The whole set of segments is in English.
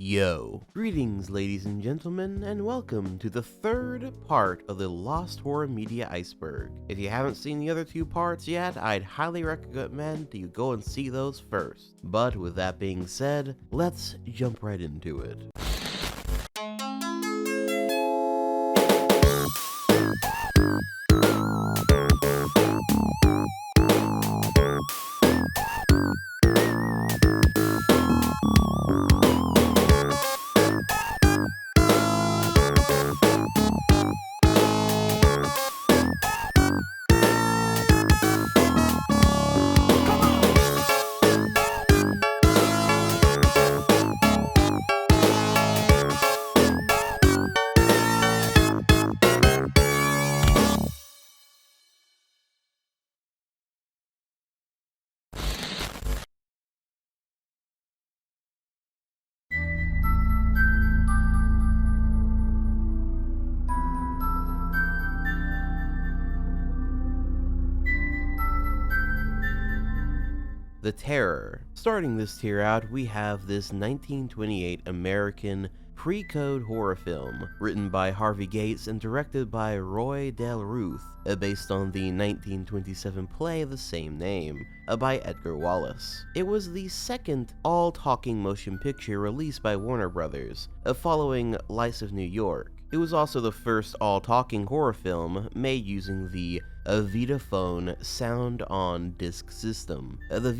Yo. Greetings, ladies and gentlemen, and welcome to the third part of the Lost Horror Media Iceberg. If you haven't seen the other two parts yet, I'd highly recommend you go and see those first. But with that being said, let's jump right into it. The Terror. Starting this tier out, we have this 1928 American pre-code horror film, written by Harvey Gates and directed by Roy Del Ruth, based on the 1927 play of the same name, by Edgar Wallace. It was the second all-talking motion picture released by Warner Brothers, following Lights of New York. It was also the first all-talking horror film made using the Vitaphone sound-on-disc system. The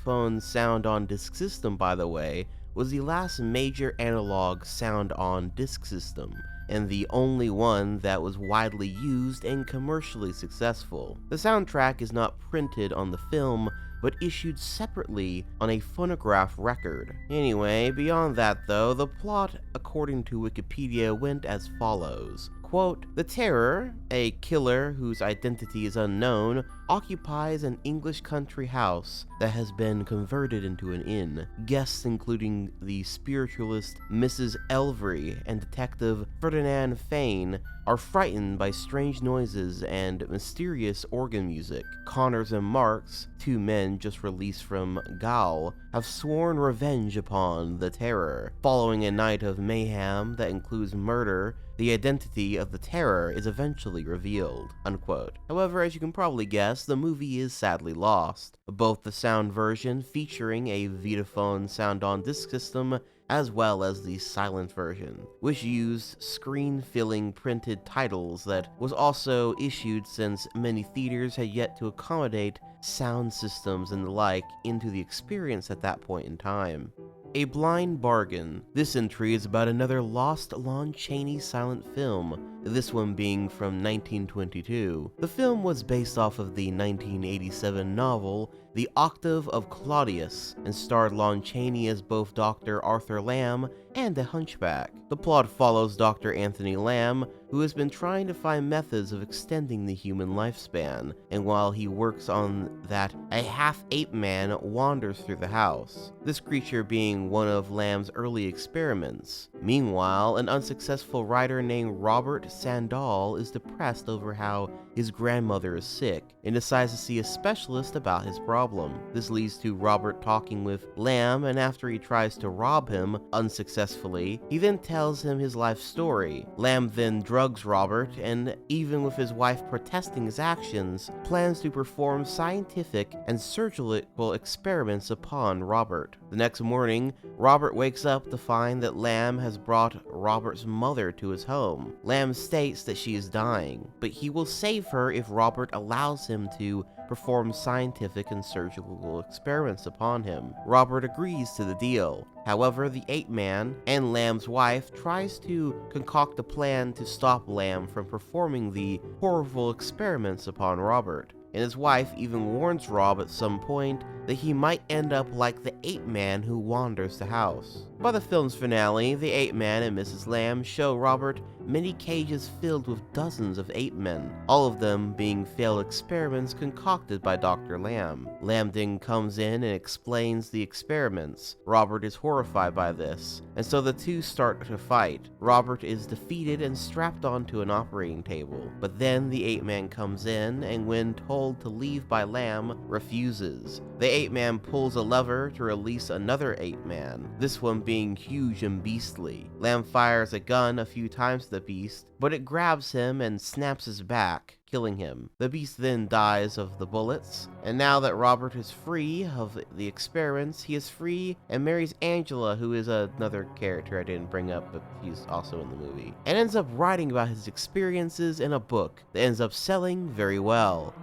Vitaphone sound-on-disc system, by the way, was the last major analog sound-on-disc system, and the only one that was widely used and commercially successful. The soundtrack is not printed on the film, but issued separately on a phonograph record. Anyway, beyond that though, the plot, according to Wikipedia, went as follows. Quote, "The Terror, a killer whose identity is unknown, occupies an English country house that has been converted into an inn. Guests, including the spiritualist Mrs. Elvery and Detective Ferdinand Fane, are frightened by strange noises and mysterious organ music. Connors and Marks, two men just released from gaol, have sworn revenge upon the Terror. Following a night of mayhem that includes murder, the identity of the Terror is eventually revealed." Unquote. However, as you can probably guess, the movie is sadly lost. Both the sound version, featuring a Vitaphone sound-on-disc system, as well as the silent version, which used screen-filling printed titles that was also issued since many theaters had yet to accommodate sound systems and the like into the experience at that point in time. A Blind Bargain. This entry is about another lost Lon Chaney silent film, this one being from 1922. The film was based off of the 1987 novel The Octave of Claudius, and starred Lon Chaney as both Dr. Arthur Lamb and a hunchback. The plot follows Dr. Anthony Lamb, who has been trying to find methods of extending the human lifespan, and while he works on that, a half-ape man wanders through the house, this creature being one of Lamb's early experiments. Meanwhile, an unsuccessful writer named Robert Sandall is depressed over how his grandmother is sick, and decides to see a specialist about his problem. This leads to Robert talking with Lamb, and after he tries to rob him, unsuccessfully, he then tells him his life story. Lamb then drugs Robert, and even with his wife protesting his actions, plans to perform scientific and surgical experiments upon Robert. The next morning, Robert wakes up to find that Lamb has brought Robert's mother to his home. Lamb states that she is dying, but he will save her if Robert allows him to perform scientific and surgical experiments upon him. Robert agrees to the deal. However, the ape-man and Lamb's wife tries to concoct a plan to stop Lamb from performing the horrible experiments upon Robert, and his wife even warns Rob at some point that he might end up like the ape-man who wanders the house. By the film's finale, the ape-man and Mrs. Lamb show Robert many cages filled with dozens of ape-men, all of them being failed experiments concocted by Dr. Lamb. Lamb then comes in and explains the experiments. Robert is horrified by this, and so the two start to fight. Robert is defeated and strapped onto an operating table, but then the ape-man comes in, and when told to leave by Lamb, refuses. The ape-man pulls a lever to release another ape-man, this one being huge and beastly. Lamb fires a gun a few times at the beast, but it grabs him and snaps his back, killing him. The beast then dies of the bullets, and now that Robert is free of the experiments, he is free and marries Angela, who is another character I didn't bring up, but he's also in the movie, and ends up writing about his experiences in a book that ends up selling very well.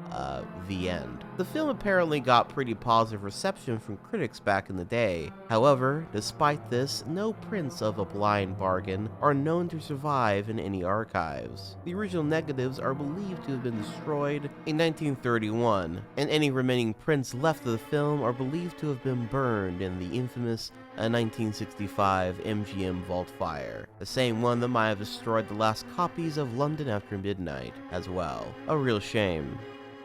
The end. The film apparently got pretty positive reception from critics back in the day. However, despite this, no prints of A Blind Bargain are known to survive in any archives. The original negatives are believed to have been destroyed in 1931, and any remaining prints left of the film are believed to have been burned in the infamous 1965 MGM Vault fire, the same one that might have destroyed the last copies of London After Midnight as well. A real shame.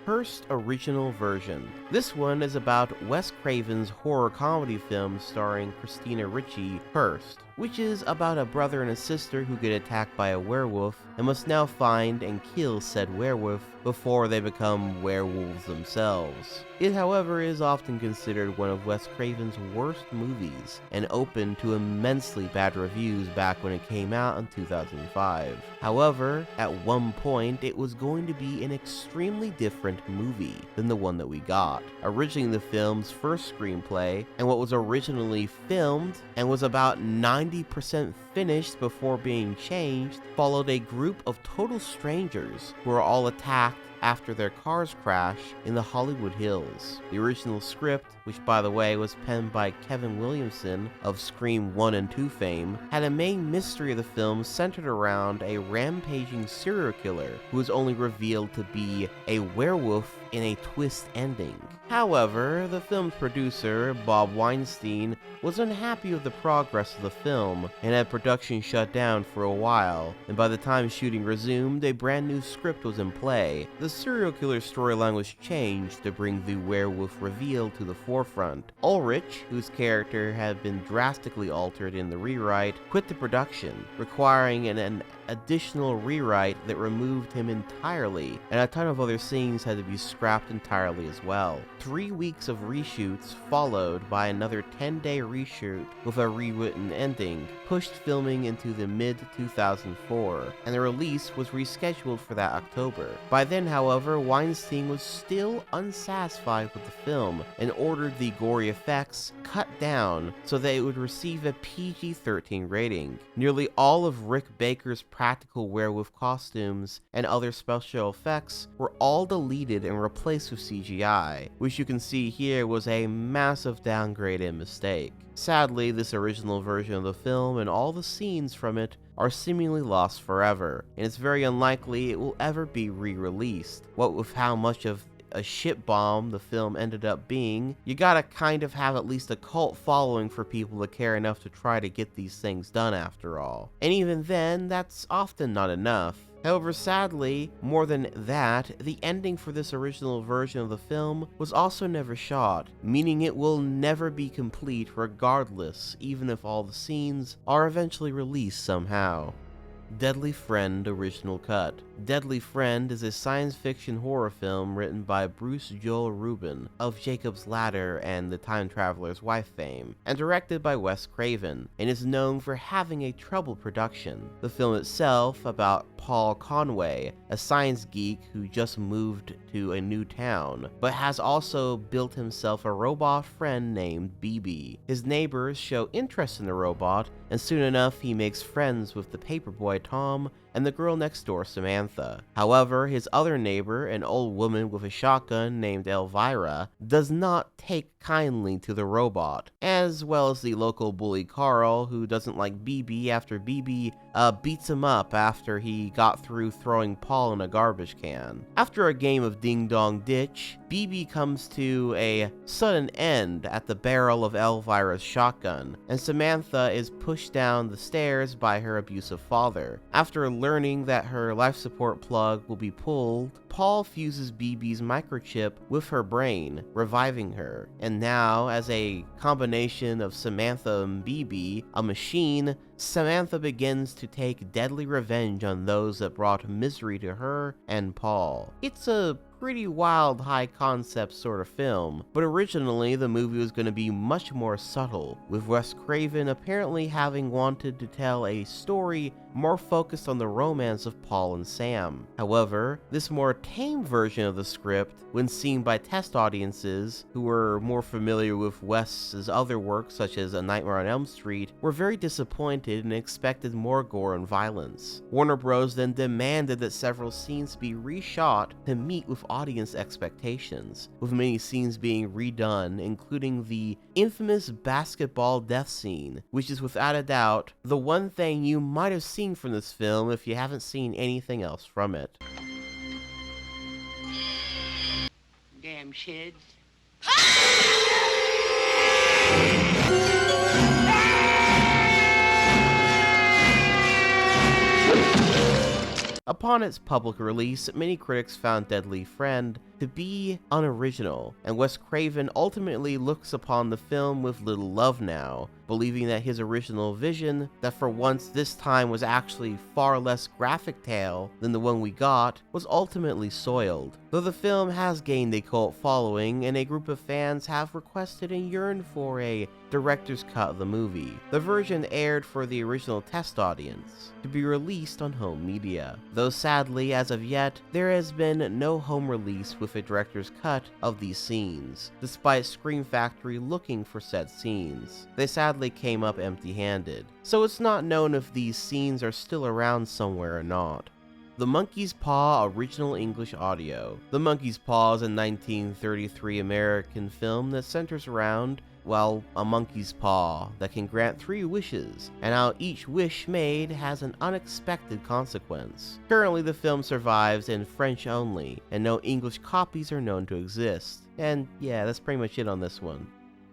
Hearst original version. This one is about Wes Craven's horror comedy film starring Christina Ricci, Hearst, which is about a brother and a sister who get attacked by a werewolf and must now find and kill said werewolf before they become werewolves themselves. It, however, is often considered one of Wes Craven's worst movies and opened to immensely bad reviews back when it came out in 2005. However, at one point it was going to be an extremely different movie than the one that we got. Originally the film's first screenplay, and what was originally filmed and was about 90% finished before being changed, followed a group of total strangers who are all attacked after their cars crash in the Hollywood Hills. The original script, which by the way was penned by Kevin Williamson of Scream 1 and 2 fame, had a main mystery of the film centered around a rampaging serial killer who was only revealed to be a werewolf in a twist ending. However, the film's producer, Bob Weinstein, was unhappy with the progress of the film and had production shut down for a while, and by the time shooting resumed, a brand new script was in play. The serial killer storyline was changed to bring the werewolf reveal to the forefront. Ulrich, whose character had been drastically altered in the rewrite, quit the production, requiring an additional rewrite that removed him entirely, and a ton of other scenes had to be scrapped entirely as well. 3 weeks of reshoots followed by another 10-day reshoot with a rewritten ending, pushed filming into the mid-2004, and the release was rescheduled for that October. By then, however, Weinstein was still unsatisfied with the film and ordered the gory effects cut down so that it would receive a PG-13 rating. Nearly all of Rick Baker's practical werewolf costumes and other special effects were all deleted and replaced with CGI, which you can see here was a massive downgrade and mistake. Sadly, this original version of the film and all the scenes from it are seemingly lost forever, and it's very unlikely it will ever be re-released. What with how much of a shit bomb the film ended up being, you gotta kind of have at least a cult following for people to care enough to try to get these things done after all. And even then, that's often not enough. However, sadly, more than that, the ending for this original version of the film was also never shot, meaning it will never be complete regardless, even if all the scenes are eventually released somehow. Deadly Friend original cut. Deadly Friend is a science fiction horror film written by Bruce Joel Rubin of Jacob's Ladder and The Time Traveler's Wife fame, and directed by Wes Craven, and is known for having a troubled production. The film itself, about Paul Conway, a science geek who just moved to a new town, but has also built himself a robot friend named BB. His neighbors show interest in the robot, and soon enough he makes friends with the paperboy Tom and the girl next door, Samantha. However, his other neighbor, an old woman with a shotgun named Elvira, does not take kindly to the robot, as well as the local bully Carl, who doesn't like BB after BB beats him up after he got through throwing Paul in a garbage can. After a game of Ding Dong Ditch, BB comes to a sudden end at the barrel of Elvira's shotgun, and Samantha is pushed down the stairs by her abusive father. After learning that her life support plug will be pulled, Paul fuses BB's microchip with her brain, reviving her. And now, as a combination of Samantha and BB, a machine, Samantha begins to take deadly revenge on those that brought misery to her and Paul. It's a pretty wild, high concept sort of film, but originally the movie was going to be much more subtle, with Wes Craven apparently having wanted to tell a story more focused on the romance of Paul and Sam. However, this more tame version of the script, when seen by test audiences who were more familiar with Wes's other works such as A Nightmare on Elm Street, were very disappointed and expected more gore and violence. Warner Bros. Then demanded that several scenes be reshot to meet with audience expectations, with many scenes being redone, including the infamous basketball death scene, which is without a doubt the one thing you might have seen from this film if you haven't seen anything else from it. Damn shids. Upon its public release, many critics found Deadly Friend to be unoriginal, and Wes Craven ultimately looks upon the film with little love now, believing that his original vision, that for once this time was actually far less graphic tale than the one we got, was ultimately soiled. Though the film has gained a cult following, and a group of fans have requested and yearned for a director's cut of the movie, the version aired for the original test audience, to be released on home media. Though sadly, as of yet, there has been no home release with a director's cut of these scenes, despite Scream Factory looking for said scenes. They sadly came up empty-handed, so it's not known if these scenes are still around somewhere or not. The Monkey's Paw Original English Audio. The Monkey's Paw is a 1933 American film that centers around, well, a monkey's paw that can grant 3 wishes, and how each wish made has an unexpected consequence. Currently, the film survives in French only, and no English copies are known to exist. And yeah, that's pretty much it on this one.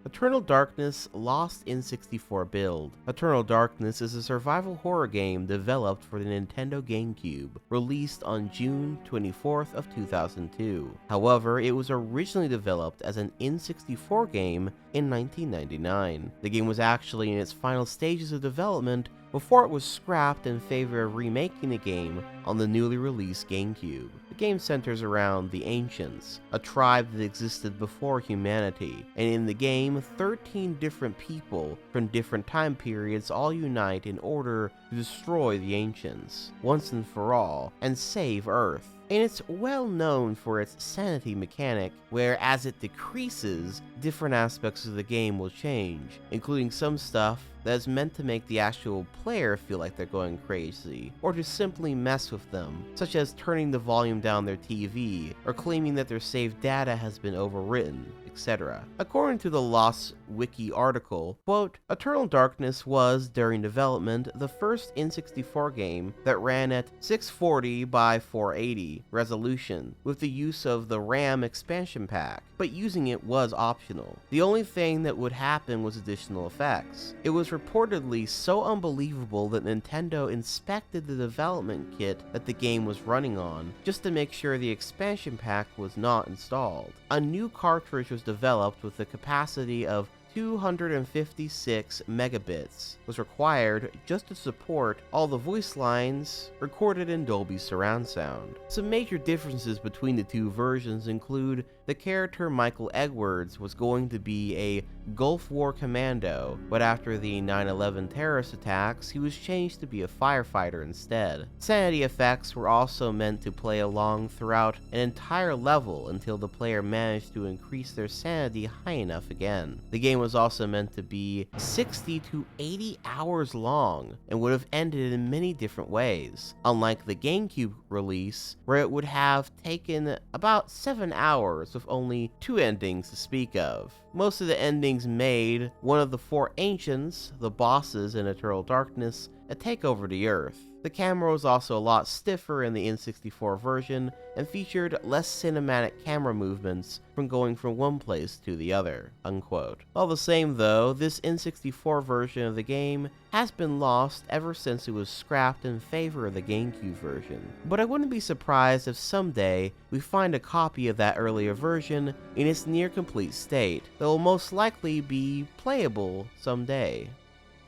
Eternal Darkness Lost N64 Build. Eternal Darkness is a survival horror game developed for the Nintendo GameCube, released on June 24th of 2002. However, it was originally developed as an N64 game in 1999. The game was actually in its final stages of development before it was scrapped in favor of remaking the game on the newly released GameCube. The game centers around the Ancients, a tribe that existed before humanity, and in the game, 13 different people from different time periods all unite in order to destroy the Ancients, once and for all, and save Earth. And it's well known for its sanity mechanic, where as it decreases, different aspects of the game will change, including some stuff that is meant to make the actual player feel like they're going crazy, or to simply mess with them, such as turning the volume down their TV, or claiming that their saved data has been overwritten, etc. According to the Lost Wiki article, quote, Eternal Darkness was, during development, the first N64 game that ran at 640 by 480 resolution, with the use of the RAM expansion pack, but using it was optional. The only thing that would happen was additional effects. It was reportedly so unbelievable that Nintendo inspected the development kit that the game was running on, just to make sure the expansion pack was not installed. A new cartridge was developed with the capacity of 256 megabits was required just to support all the voice lines recorded in Dolby surround sound. Some major differences between the two versions include the character Michael Edwards was going to be a Gulf War commando, but after the 9/11 terrorist attacks, he was changed to be a firefighter instead. Sanity effects were also meant to play along throughout an entire level until the player managed to increase their sanity high enough again. The game was also meant to be 60 to 80 hours long and would have ended in many different ways, unlike the GameCube release, where it would have taken about 7 hours with only 2 endings to speak of. Most of the endings made one of the 4 Ancients, the bosses in Eternal Darkness, take over the Earth. The camera was also a lot stiffer in the N64 version and featured less cinematic camera movements from going from one place to the other, unquote. All the same though, this N64 version of the game has been lost ever since it was scrapped in favor of the GameCube version. But I wouldn't be surprised if someday we find a copy of that earlier version in its near complete state that will most likely be playable someday.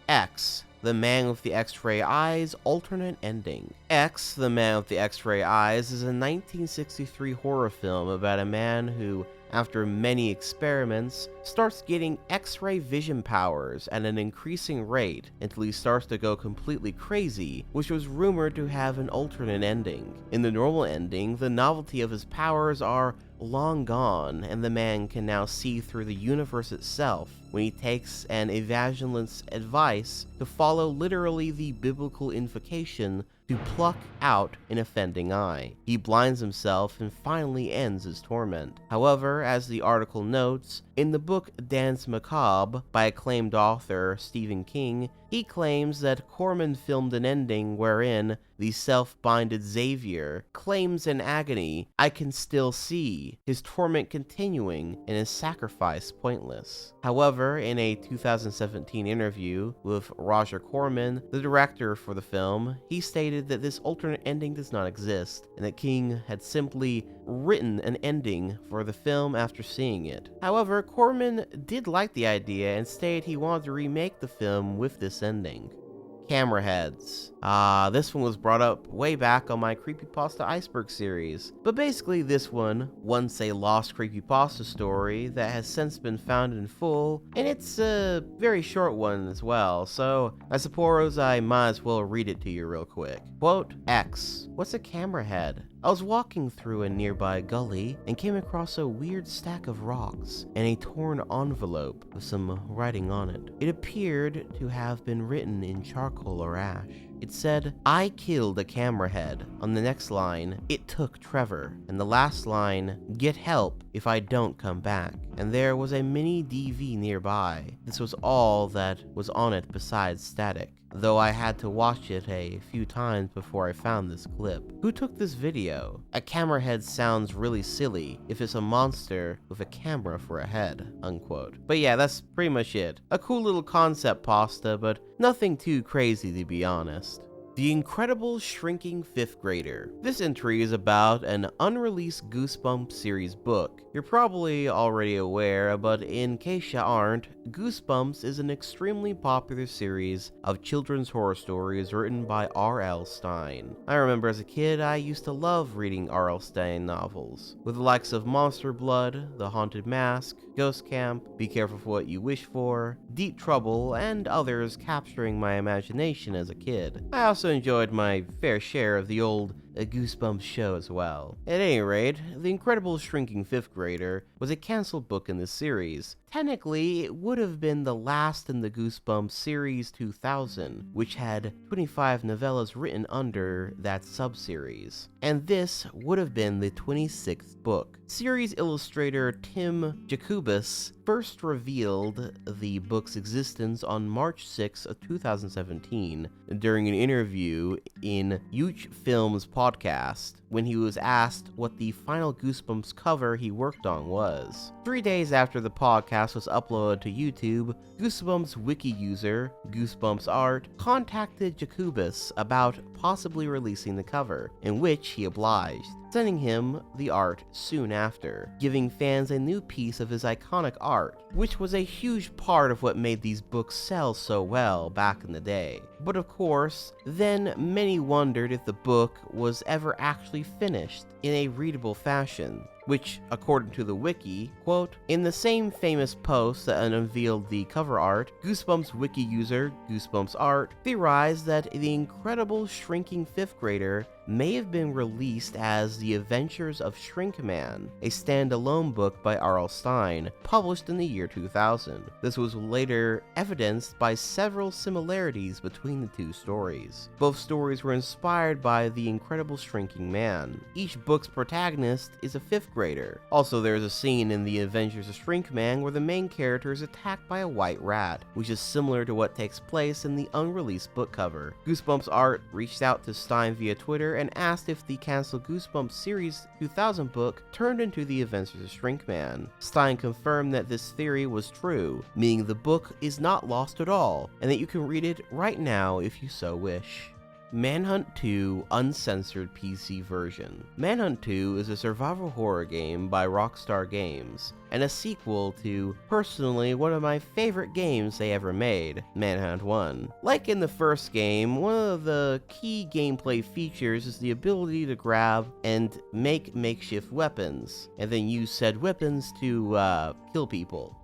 X. The Man with the X-Ray Eyes alternate ending. X, The Man with the X-Ray Eyes is a 1963 horror film about a man who, after many experiments, starts getting X-ray vision powers at an increasing rate until he starts to go completely crazy, which was rumored to have an alternate ending. In the normal ending, the novelty of his powers are long gone, and the man can now see through the universe itself when he takes an evangelist's advice to follow literally the biblical invocation to pluck out an offending eye. He blinds himself and finally ends his torment. However, as the article notes, in the book Danse Macabre by acclaimed author Stephen King, he claims that Corman filmed an ending wherein the self-binded Xavier claims in agony, "I can still see," his torment continuing and his sacrifice pointless. However, in a 2017 interview with Roger Corman, the director for the film, he stated that this alternate ending does not exist, and that King had simply written an ending for the film after seeing it. However, Corman did like the idea and stated he wanted to remake the film with this ending. Camera heads. This one was brought up way back on my Creepypasta Iceberg series, but basically this one, once a lost creepypasta story that has since been found in full, and it's a very short one as well, so I suppose I might as well read it to you real quick. Quote, X, what's a camera head? I was walking through a nearby gully and came across a weird stack of rocks and a torn envelope with some writing on it. It appeared to have been written in charcoal or ash. It said, "I killed a camera head." On the next line, "It took Trevor." And the last line, "Get help if I don't come back." And there was a mini DV nearby. This was all that was on it besides static, though I had to watch it a few times before I found this clip. Who took this video? A camera head sounds really silly if it's a monster with a camera for a head, unquote. But yeah, that's pretty much it. A cool little concept pasta, but nothing too crazy to be honest. The Incredible Shrinking Fifth Grader. This entry is about an unreleased Goosebumps series book. You're probably already aware, but in case you aren't, Goosebumps is an extremely popular series of children's horror stories written by R.L. Stine. I remember as a kid, I used to love reading R.L. Stine novels, with the likes of Monster Blood, The Haunted Mask, Ghost Camp, Be Careful for What You Wish For, Deep Trouble, and others capturing my imagination as a kid. I also enjoyed my fair share of the old Goosebumps show as well. At any rate, The Incredible Shrinking Fifth Grader was a cancelled book in this series. Technically, it would have been the last in the Goosebumps series 2000, which had 25 novellas written under that sub-series. And this would have been the 26th book. Series illustrator Tim Jacobus first revealed the book's existence on March 6 of 2017 during an interview in Huge Films podcast when he was asked what the final Goosebumps cover he worked on was. 3 days after the podcast was uploaded to YouTube, Goosebumps wiki user, Goosebumps Art, contacted Jacobus about possibly releasing the cover, in which he obliged, sending him the art soon after, giving fans a new piece of his iconic art, which was a huge part of what made these books sell so well back in the day. But of course, then many wondered if the book was ever actually finished in a readable fashion, which, according to the wiki, quote, in the same famous post that unveiled the cover art, Goosebumps wiki user, Goosebumps Art, theorized that The Incredible Shrinking Fifth Grader may have been released as The Adventures of Shrinkman, a standalone book by R.L. Stine, published in the year 2000. This was later evidenced by several similarities between the two stories. Both stories were inspired by The Incredible Shrinking Man. Each book's protagonist is a fifth grader. Also, there is a scene in The Adventures of Shrinkman where the main character is attacked by a white rat, which is similar to what takes place in the unreleased book cover. Goosebumps Art reached out to Stine via Twitter and asked if the cancelled Goosebumps Series 2000 book turned into The Adventures of Shrinkman. Stine confirmed that this theory was true, meaning the book is not lost at all, and that you can read it right now if you so wish. Manhunt 2 Uncensored PC Version. Manhunt 2 is a survival horror game by Rockstar Games, and a sequel to, personally, one of my favorite games they ever made, Manhunt 1. Like in the first game, one of the key gameplay features is the ability to grab and make makeshift weapons, and then use said weapons to, kill people.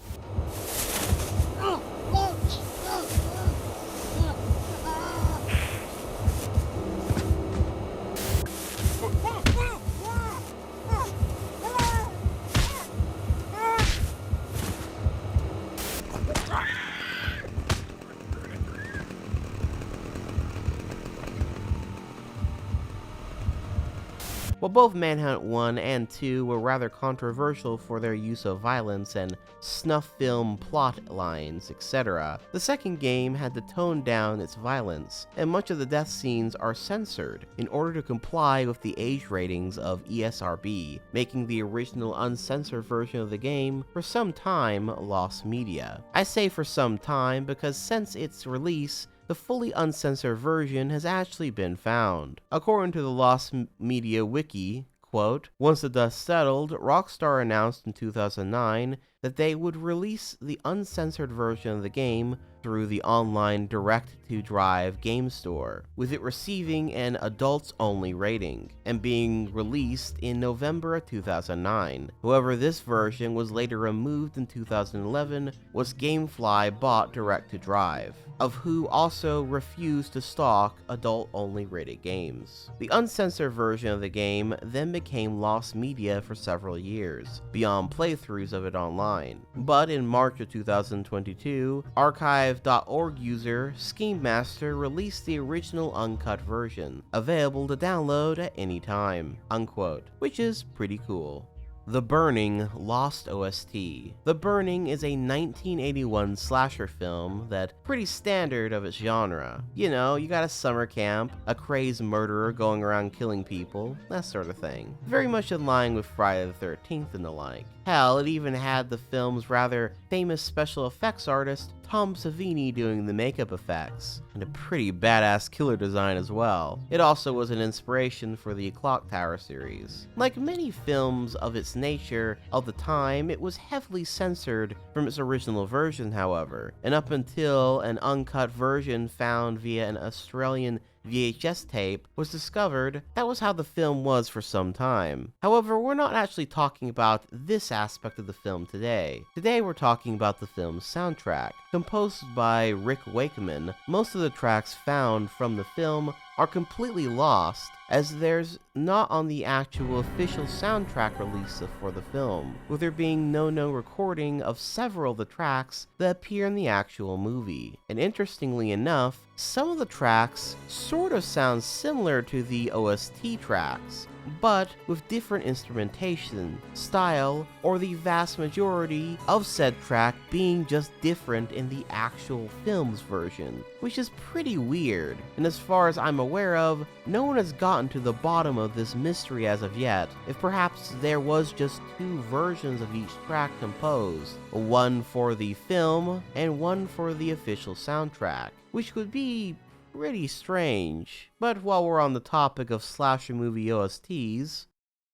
While both Manhunt 1 and 2 were rather controversial for their use of violence and snuff film plot lines, etc., the second game had to tone down its violence, and much of the death scenes are censored in order to comply with the age ratings of ESRB, making the original uncensored version of the game for some time lost media. I say for some time because since its release, the fully uncensored version has actually been found. According to the Lost Media Wiki, quote, "Once the dust settled, Rockstar announced in 2009 that they would release the uncensored version of the game through the online direct-to-drive game store, with it receiving an adults-only rating, and being released in November of 2009. However, this version was later removed in 2011 once GameFly bought direct-to-drive, of who also refused to stock adult-only rated games. The uncensored version of the game then became lost media for several years, beyond playthroughs of it online. But in March of 2022, archive.org user Scheme Master released the original uncut version, available to download at any time, unquote, which is pretty cool. The Burning Lost OST. The Burning is a 1981 slasher film that's pretty standard of its genre. You know, you got a summer camp, a crazed murderer going around killing people, that sort of thing. Very much in line with Friday the 13th and the like. Hell, it even had the film's rather famous special effects artist Tom Savini doing the makeup effects, and a pretty badass killer design as well. It also was an inspiration for the Clock Tower series. Like many films of its nature of the time, it was heavily censored from its original version, however, and up until an uncut version found via an Australian VHS tape was discovered, that was how the film was for some time. However, we're not actually talking about this aspect of the film today. Today we're talking about the film's soundtrack. Composed by Rick Wakeman, most of the tracks found from the film are completely lost, as there's not on the actual official soundtrack release for the film, with there being no known recording of several of the tracks that appear in the actual movie. And interestingly enough, some of the tracks sort of sound similar to the OST tracks, but with different instrumentation, style, or the vast majority of said track being just different in the actual film's version, which is pretty weird, and as far as I'm aware of, no one has gotten to the bottom of this mystery as of yet, if perhaps there was just two versions of each track composed, one for the film and one for the official soundtrack, which would be pretty strange. But while we're on the topic of slasher movie OSTs,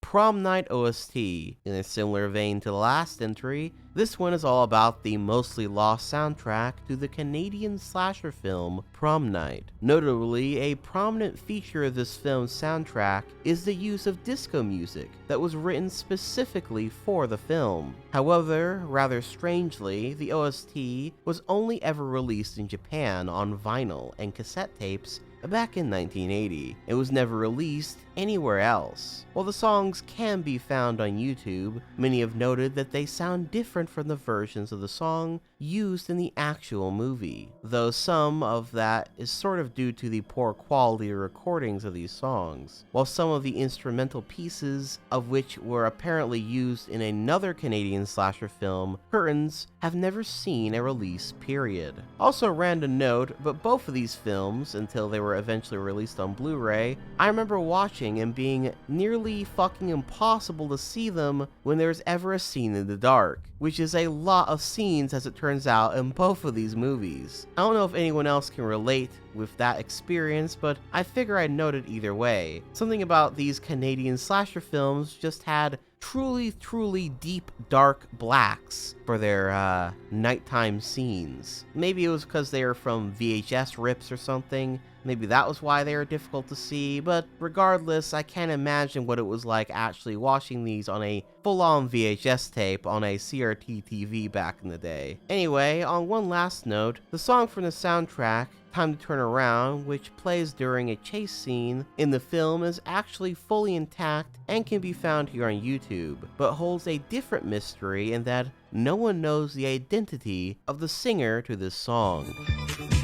Prom Night OST. In a similar vein to the last entry, this one is all about the mostly lost soundtrack to the Canadian slasher film Prom Night. Notably, a prominent feature of this film's soundtrack is the use of disco music that was written specifically for the film. However, rather strangely, the OST was only ever released in Japan on vinyl and cassette tapes back in 1980. It was never released anywhere else. While the songs can be found on YouTube, many have noted that they sound different from the versions of the song used in the actual movie, though some of that is sort of due to the poor quality of recordings of these songs, while some of the instrumental pieces of which were apparently used in another Canadian slasher film, Curtains, have never seen a release period. Also, random note, but both of these films, until they were eventually released on Blu-ray, I remember watching and being nearly fucking impossible to see them when there's ever a scene in the dark, which is a lot of scenes as it turns turns out in both of these movies. I don't know if anyone else can relate with that experience, but I figure I'd note it either way. Something about these Canadian slasher films just had truly deep dark blacks for their nighttime scenes. Maybe it was because they were from VHS rips or something. Maybe that was why they were difficult to see, but regardless, I can't imagine what it was like actually watching these on a full-on VHS tape on a CRT TV back in the day. Anyway, on one last note, the song from the soundtrack, Time to Turn Around, which plays during a chase scene in the film, is actually fully intact and can be found here on YouTube, but holds a different mystery in that no one knows the identity of the singer to this song.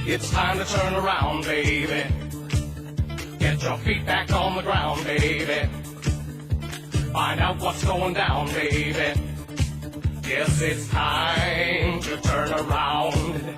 It's time to turn around, baby. Get your feet back on the ground, baby. Find out what's going down, baby. Yes, it's time to turn around.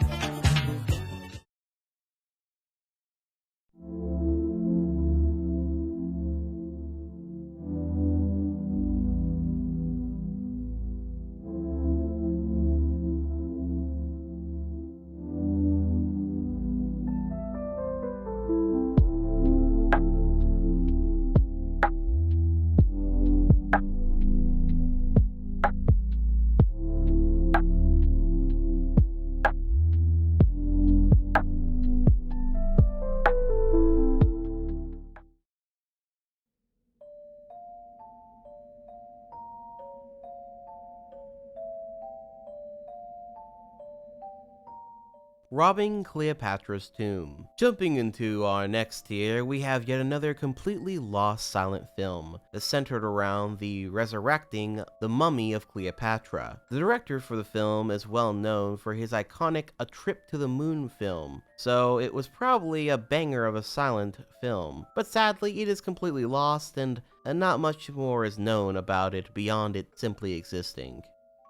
Robbing Cleopatra's Tomb. Jumping into our next tier, we have yet another completely lost silent film that's centered around the resurrecting the mummy of Cleopatra. The director for the film is well known for his iconic A Trip to the Moon film, so it was probably a banger of a silent film. But sadly, it is completely lost and not much more is known about it beyond it simply existing.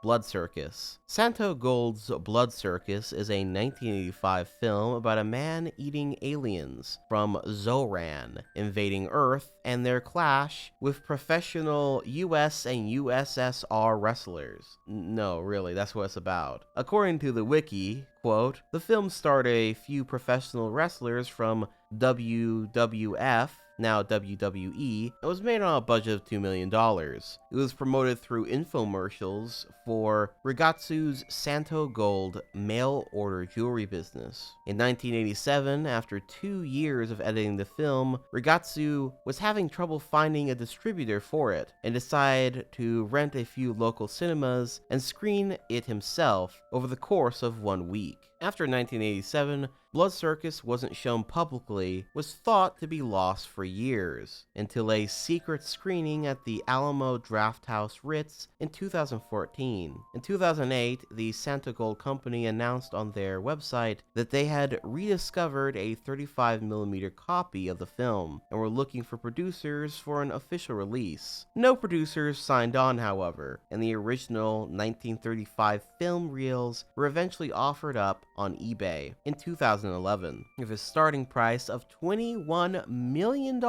Blood Circus. Santo Gold's Blood Circus is a 1985 film about a man eating aliens from Zoran invading Earth and their clash with professional US and USSR wrestlers. No, really, that's what it's about. According to the wiki, quote, the film starred a few professional wrestlers from WWF, now WWE, and was made on a budget of $2 million. It was promoted through infomercials for Rigatsu's Santo Gold mail-order jewelry business. In 1987, after 2 years of editing the film, Rigatsu was having trouble finding a distributor for it, and decided to rent a few local cinemas and screen it himself over the course of 1 week. After 1987, Blood Circus wasn't shown publicly, was thought to be lost for years, until a secret screening at the Alamo Drafthouse Ritz in 2014. In 2008, the Santo Gold Company announced on their website that they had rediscovered a 35mm copy of the film, and were looking for producers for an official release. No producers signed on, however, and the original 1935 film reels were eventually offered up on eBay in 2011 with a starting price of $21 million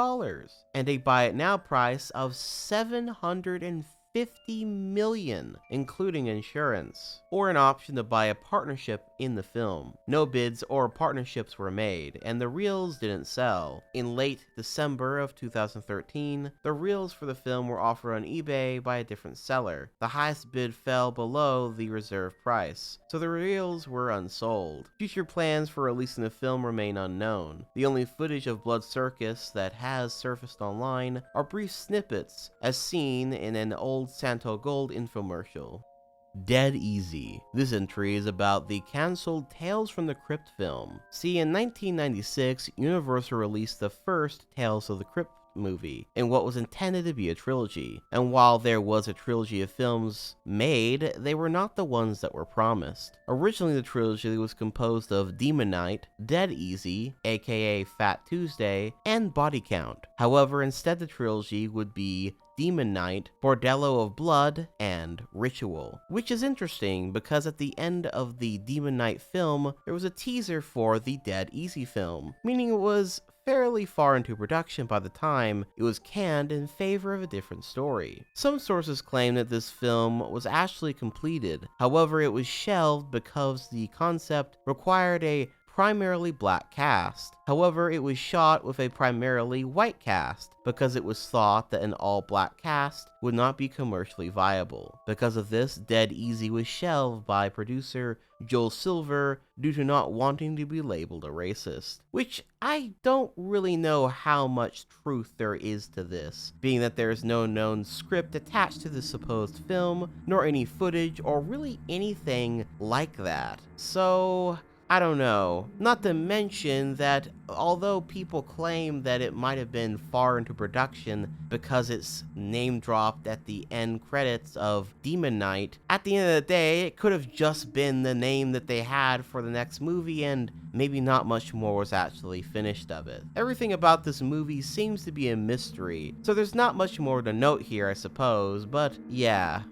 and a buy it now price of $750 million, including insurance, or an option to buy a partnership in the film. No bids or partnerships were made, and the reels didn't sell. In late December of 2013, the reels for the film were offered on eBay by a different seller. The highest bid fell below the reserve price, so the reels were unsold. Future plans for releasing the film remain unknown. The only footage of Blood Circus that has surfaced online are brief snippets, as seen in an old Santo Gold infomercial. Dead Easy. This entry is about the cancelled Tales from the Crypt film. See, in 1996, Universal released the first Tales of the Crypt movie in what was intended to be a trilogy, and while there was a trilogy of films made, they were not the ones that were promised. Originally, the trilogy was composed of Demon Knight, Dead Easy, aka Fat Tuesday, and Body Count. However, instead the trilogy would be Demon Knight, Bordello of Blood, and Ritual. Which is interesting because at the end of the Demon Knight film, there was a teaser for the Dead Easy film, meaning it was fairly far into production by the time it was canned in favor of a different story. Some sources claim that this film was actually completed, however it was shelved because the concept required a primarily black cast. However, it was shot with a primarily white cast because it was thought that an all-black cast would not be commercially viable. Because of this, Dead Easy was shelved by producer Joel Silver due to not wanting to be labeled a racist. Which I don't really know how much truth there is to this, being that there is no known script attached to the supposed film, nor any footage or really anything like that. So I don't know. Not to mention that although people claim that it might have been far into production because it's name dropped at the end credits of Demon Knight, at the end of the day, it could have just been the name that they had for the next movie and maybe not much more was actually finished of it. Everything about this movie seems to be a mystery, so there's not much more to note here, I suppose, but yeah.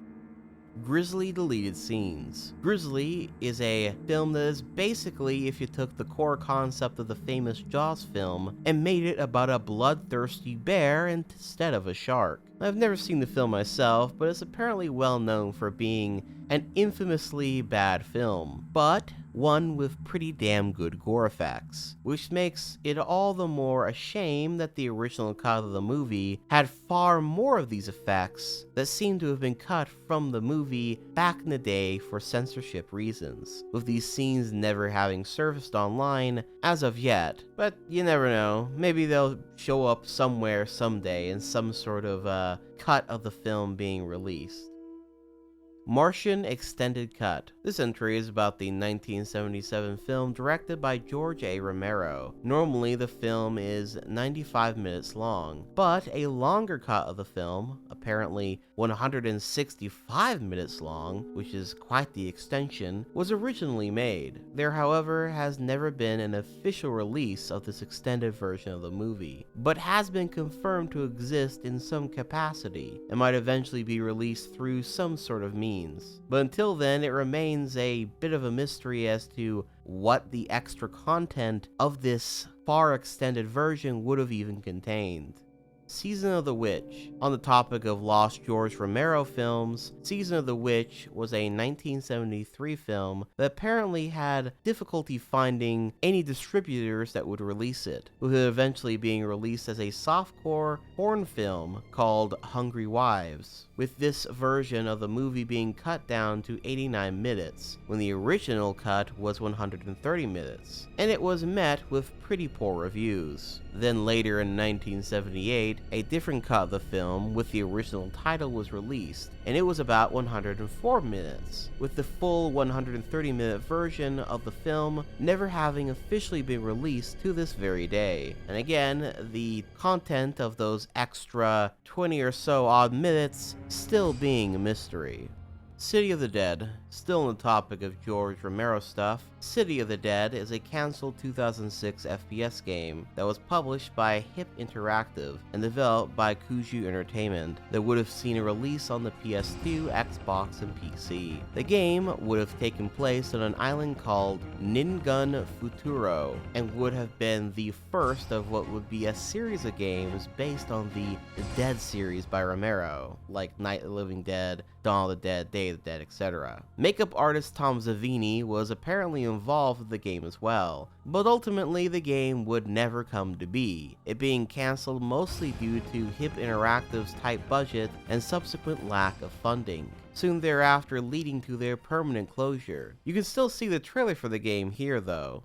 Grisly deleted scenes. Grisly is a film that is basically if you took the core concept of the famous Jaws film and made it about a bloodthirsty bear instead of a shark. I've never seen the film myself, but it's apparently well known for being an infamously bad film, but one with pretty damn good gore effects, which makes it all the more a shame that the original cut of the movie had far more of these effects that seem to have been cut from the movie back in the day for censorship reasons, with these scenes never having surfaced online as of yet. But you never know, maybe they'll show up somewhere someday in some sort of cut of the film being released. Martian Extended Cut. This entry is about the 1977 film directed by George A. Romero. Normally the film is 95 minutes long, but a longer cut of the film, apparently 165 minutes long, which is quite the extension, was originally made. There, however, has never been an official release of this extended version of the movie, but has been confirmed to exist in some capacity and might eventually be released through some sort of means. But until then, it remains a bit of a mystery as to what the extra content of this far extended version would have even contained. Season of the Witch. On the topic of lost George Romero films, Season of the Witch was a 1973 film that apparently had difficulty finding any distributors that would release it, with it eventually being released as a softcore porn film called Hungry Wives, with this version of the movie being cut down to 89 minutes, when the original cut was 130 minutes, and it was met with pretty poor reviews. Then later in 1978, a different cut of the film with the original title was released, and it was about 104 minutes, with the full 130-minute version of the film never having officially been released to this very day. And again, the content of those extra 20 or so odd minutes still being a mystery. City of the Dead. Still on the topic of George Romero stuff, City of the Dead is a cancelled 2006 FPS game that was published by Hip Interactive and developed by Kuju Entertainment that would have seen a release on the PS2, Xbox, and PC. The game would have taken place on an island called Ningun Futuro and would have been the first of what would be a series of games based on the Dead series by Romero, like Night of the Living Dead, Dawn of the Dead, Day of the Dead, etc. Makeup artist Tom Savini was apparently involved with the game as well, but ultimately the game would never come to be, it being cancelled mostly due to Hip Interactive's tight budget and subsequent lack of funding, soon thereafter leading to their permanent closure. You can still see the trailer for the game here though.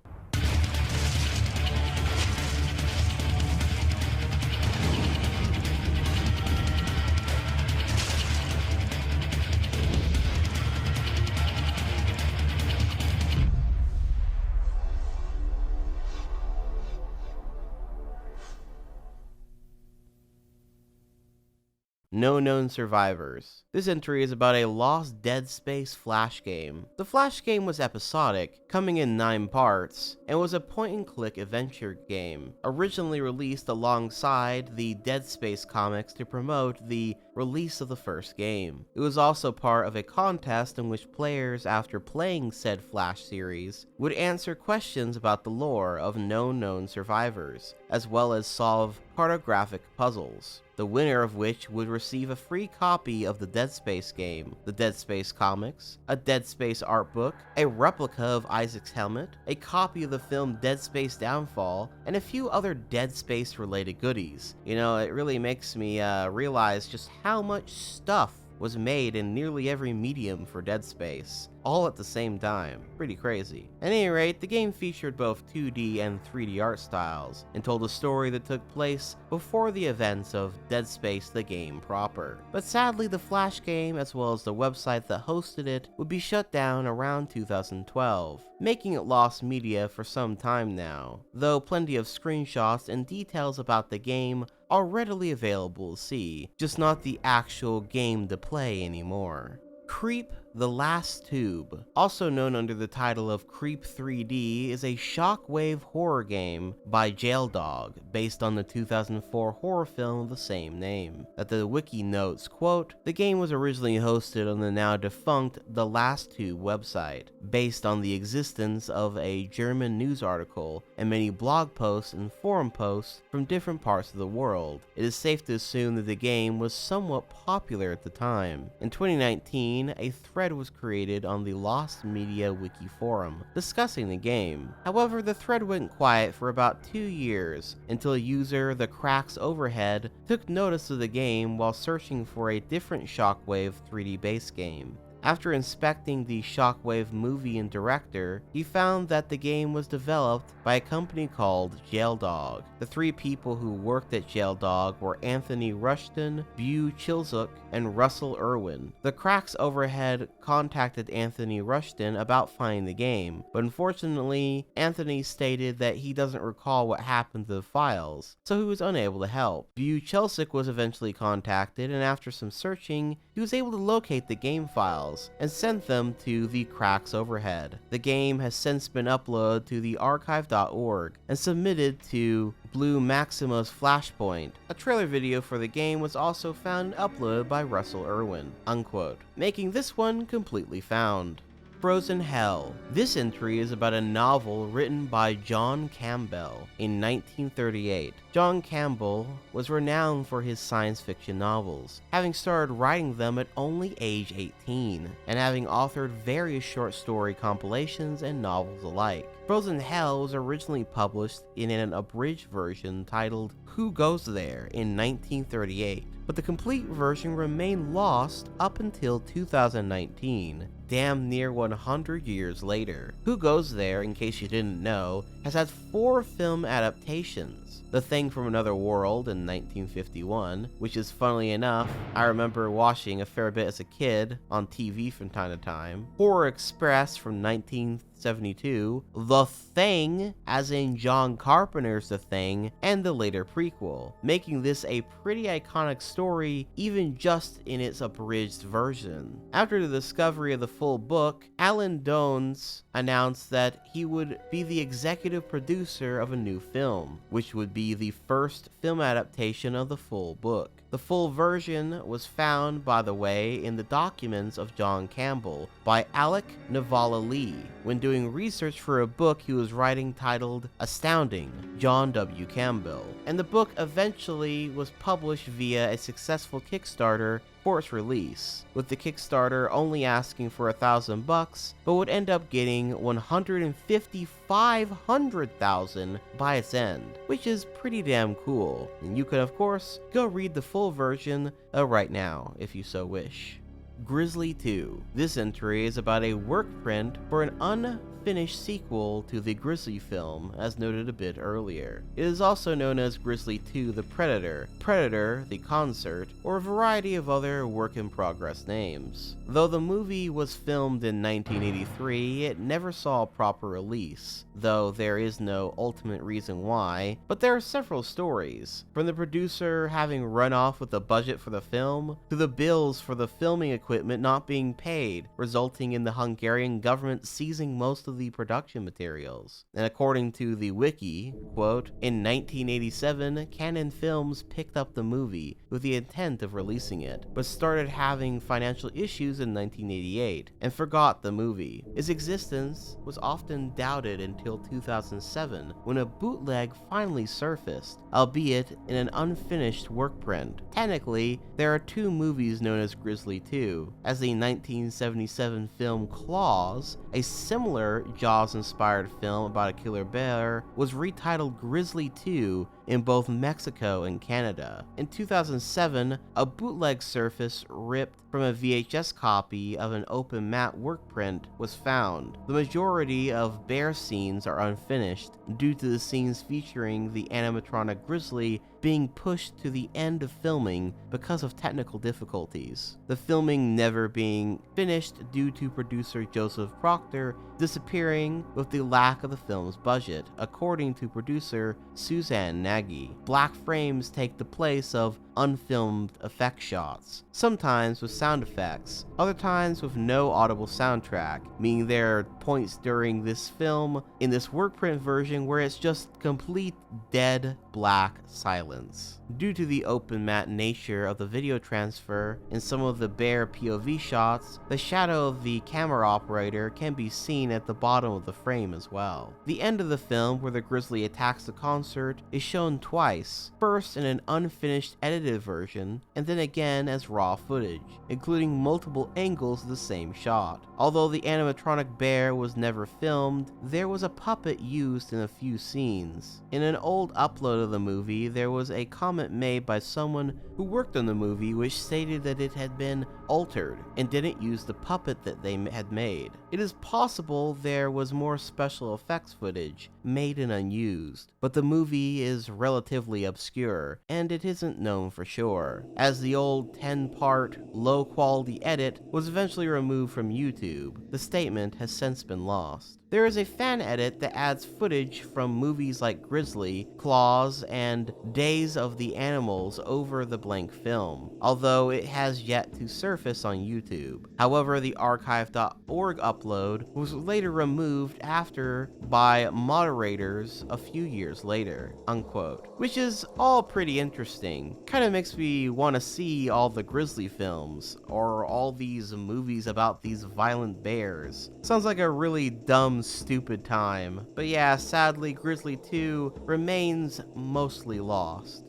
No Known Survivors. This entry is about a lost Dead Space Flash game. The Flash game was episodic, coming in 9 parts, and was a point-and-click adventure game, originally released alongside the Dead Space comics to promote the release of the first game. It was also part of a contest in which players, after playing said Flash series, would answer questions about the lore of No Known Survivors, as well as solve cartographic puzzles, the winner of which would receive a free copy of the Dead Space game, the Dead Space comics, a Dead Space art book, a replica of Isaac's helmet, a copy of the film Dead Space Downfall, and a few other Dead Space related goodies. You know, it really makes me realize just how much stuff was made in nearly every medium for Dead Space, all at the same time. Pretty crazy. At any rate, the game featured both 2D and 3D art styles, and told a story that took place before the events of Dead Space the game proper. But sadly, the Flash game, as well as the website that hosted it, would be shut down around 2012, making it lost media for some time now, though plenty of screenshots and details about the game are readily available to see, just not the actual game to play anymore. Creep: The Last Tube, also known under the title of Creep 3D, is a shockwave horror game by Jaildog, based on the 2004 horror film of the same name. At the wiki notes, quote, "The game was originally hosted on the now defunct The Last Tube website, based on the existence of a German news article and many blog posts and forum posts from different parts of the world. It is safe to assume that the game was somewhat popular at the time. In 2019, a thread was created on the Lost Media Wiki forum discussing the game. However, the thread went quiet for about 2 years until user The Cracks Overhead took notice of the game while searching for a different Shockwave 3D based game. After inspecting the Shockwave movie and director, he found that the game was developed by a company called Jaildog. The 3 people who worked at Jaildog were Anthony Rushton, Bu Chilzuk, and Russell Irwin. The Cracks Overhead contacted Anthony Rushton about finding the game, but unfortunately, Anthony stated that he doesn't recall what happened to the files, so he was unable to help. Bu Chilzuk was eventually contacted, and after some searching, he was able to locate the game files and sent them to the Cracks Overhead. The game has since been uploaded to the archive.org and submitted to Blue Maxima's Flashpoint. A trailer video for the game was also found and uploaded by Russell Irwin, unquote, making this one completely found. Frozen Hell. This entry is about a novel written by John Campbell in 1938. John Campbell was renowned for his science fiction novels, having started writing them at only age 18, and having authored various short story compilations and novels alike. Frozen Hell was originally published in an abridged version titled Who Goes There in 1938, but the complete version remained lost up until 2019, damn near 100 years later. Who Goes There, in case you didn't know, has had 4 film adaptations. The Thing from Another World in 1951, which is, funnily enough, I remember watching a fair bit as a kid on TV from time to time. Horror Express from 1972, The Thing, as in John Carpenter's The Thing, and the later prequel, making this a pretty iconic story even just in its abridged version. After the discovery of the full book, Alan Dones announced that he would be the executive producer of a new film, which would be the first film adaptation of the full book. The full version was found, by the way, in the documents of John Campbell by Alec Navala Lee when doing research for a book he was writing titled Astounding, John W. Campbell, and the book eventually was published via a successful Kickstarter for its release, with the Kickstarter only asking for $1,000, but would end up getting $155,000 by its end, which is pretty damn cool. And you can, of course, go read the full version right now, if you so wish. Grizzly 2. This entry is about a work print for an unfinished unfinished sequel to the Grizzly film, as noted a bit earlier. It is also known as Grizzly 2 The Predator, Predator the Concert, or a variety of other work-in-progress names. Though the movie was filmed in 1983, it never saw a proper release, though there is no ultimate reason why, but there are several stories, from the producer having run off with the budget for the film, to the bills for the filming equipment not being paid, resulting in the Hungarian government seizing most of the production materials. And according to the wiki, quote, in 1987, Canon Films picked up the movie with the intent of releasing it, but started having financial issues in 1988 and forgot the movie. Its existence was often doubted until 2007 when a bootleg finally surfaced, albeit in an unfinished work print. Technically, there are two movies known as Grizzly 2, as the 1977 film Claws, a similar Jaws-inspired film about a killer bear, was retitled Grizzly 2 in both Mexico and Canada. In 2007, a bootleg surface ripped from a VHS copy of an open matte work print was found. The majority of bear scenes are unfinished due to the scenes featuring the animatronic grizzly being pushed to the end of filming because of technical difficulties. The filming never being finished due to producer Joseph Proctor disappearing with the lack of the film's budget, according to producer Suzanne Nagy. Black frames take the place of unfilmed effect shots, sometimes with sound effects, other times with no audible soundtrack, meaning there are points during this film in this work print version where it's just complete dead black silence. Due to the open matte nature of the video transfer in some of the bear POV shots, the shadow of the camera operator can be seen at the bottom of the frame as well. The end of the film, where the grizzly attacks the concert, is shown twice, first in an unfinished edited version, and then again as raw footage, including multiple angles of the same shot. Although the animatronic bear was never filmed, there was a puppet used in a few scenes. In an old upload of the movie, there was a comment made by someone who worked on the movie which stated that it had been altered and didn't use the puppet that they had made. It is possible there was more special effects footage made and unused, but the movie is relatively obscure and it isn't known for sure, as the old 10-part low-quality edit was eventually removed from YouTube. The statement has since been lost. There is a fan edit that adds footage from movies like Grizzly, Claws, and Days of the Animals over the blank film, although it has yet to surface on YouTube. However, the archive.org upload was later removed after by moderators a few years later, unquote. Which is all pretty interesting. Kinda makes me want to see all the Grizzly films, or all these movies about these violent bears. Sounds like a really dumb, stupid time. But yeah, sadly, Grizzly 2 remains mostly lost.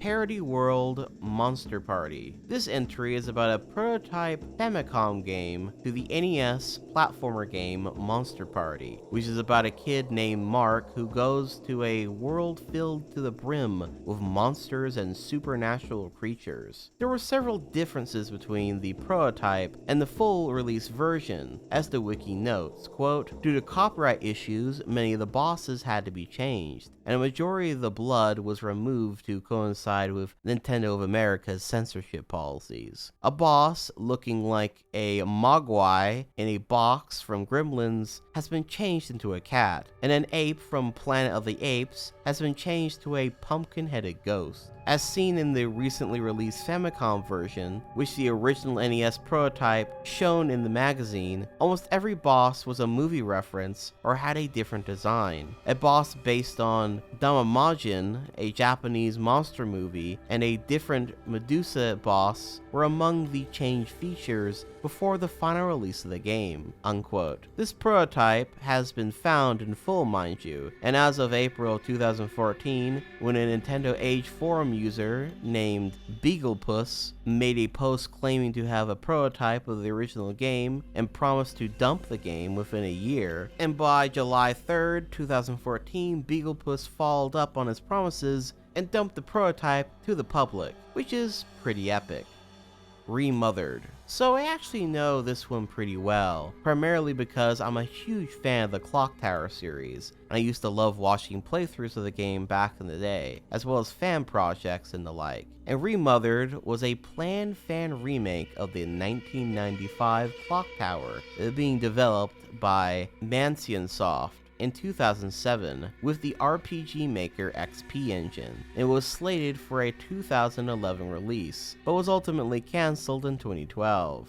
Parody World Monster Party. This entry is about a prototype Famicom game to the NES platformer game Monster Party, which is about a kid named Mark who goes to a world filled to the brim with monsters and supernatural creatures. There were several differences between the prototype and the full release version, as the wiki notes, quote, due to copyright issues, many of the bosses had to be changed, and a majority of the blood was removed to coincide with Nintendo of America's censorship policies. A boss looking like a mogwai in a box from Gremlins has been changed into a cat, and an ape from Planet of the Apes has been changed to a pumpkin-headed ghost. As seen in the recently released Famicom version, which the original NES prototype shown in the magazine, almost every boss was a movie reference or had a different design. A boss based on Damamajin, a Japanese monster movie, and a different Medusa boss were among the changed features before the final release of the game, unquote. This prototype has been found in full, mind you, and as of April 2014, when a Nintendo Age forum user named Beaglepuss made a post claiming to have a prototype of the original game and promised to dump the game within a year, and by July 3rd, 2014, Beaglepuss followed up on his promises and dumped the prototype to the public, which is pretty epic. Remothered. So I actually know this one pretty well, primarily because I'm a huge fan of the Clock Tower series, and I used to love watching playthroughs of the game back in the day, as well as fan projects and the like. And Remothered was a planned fan remake of the 1995 Clock Tower, being developed by Mansionsoft in 2007 with the RPG Maker XP engine. It was slated for a 2011 release, but was ultimately cancelled in 2012.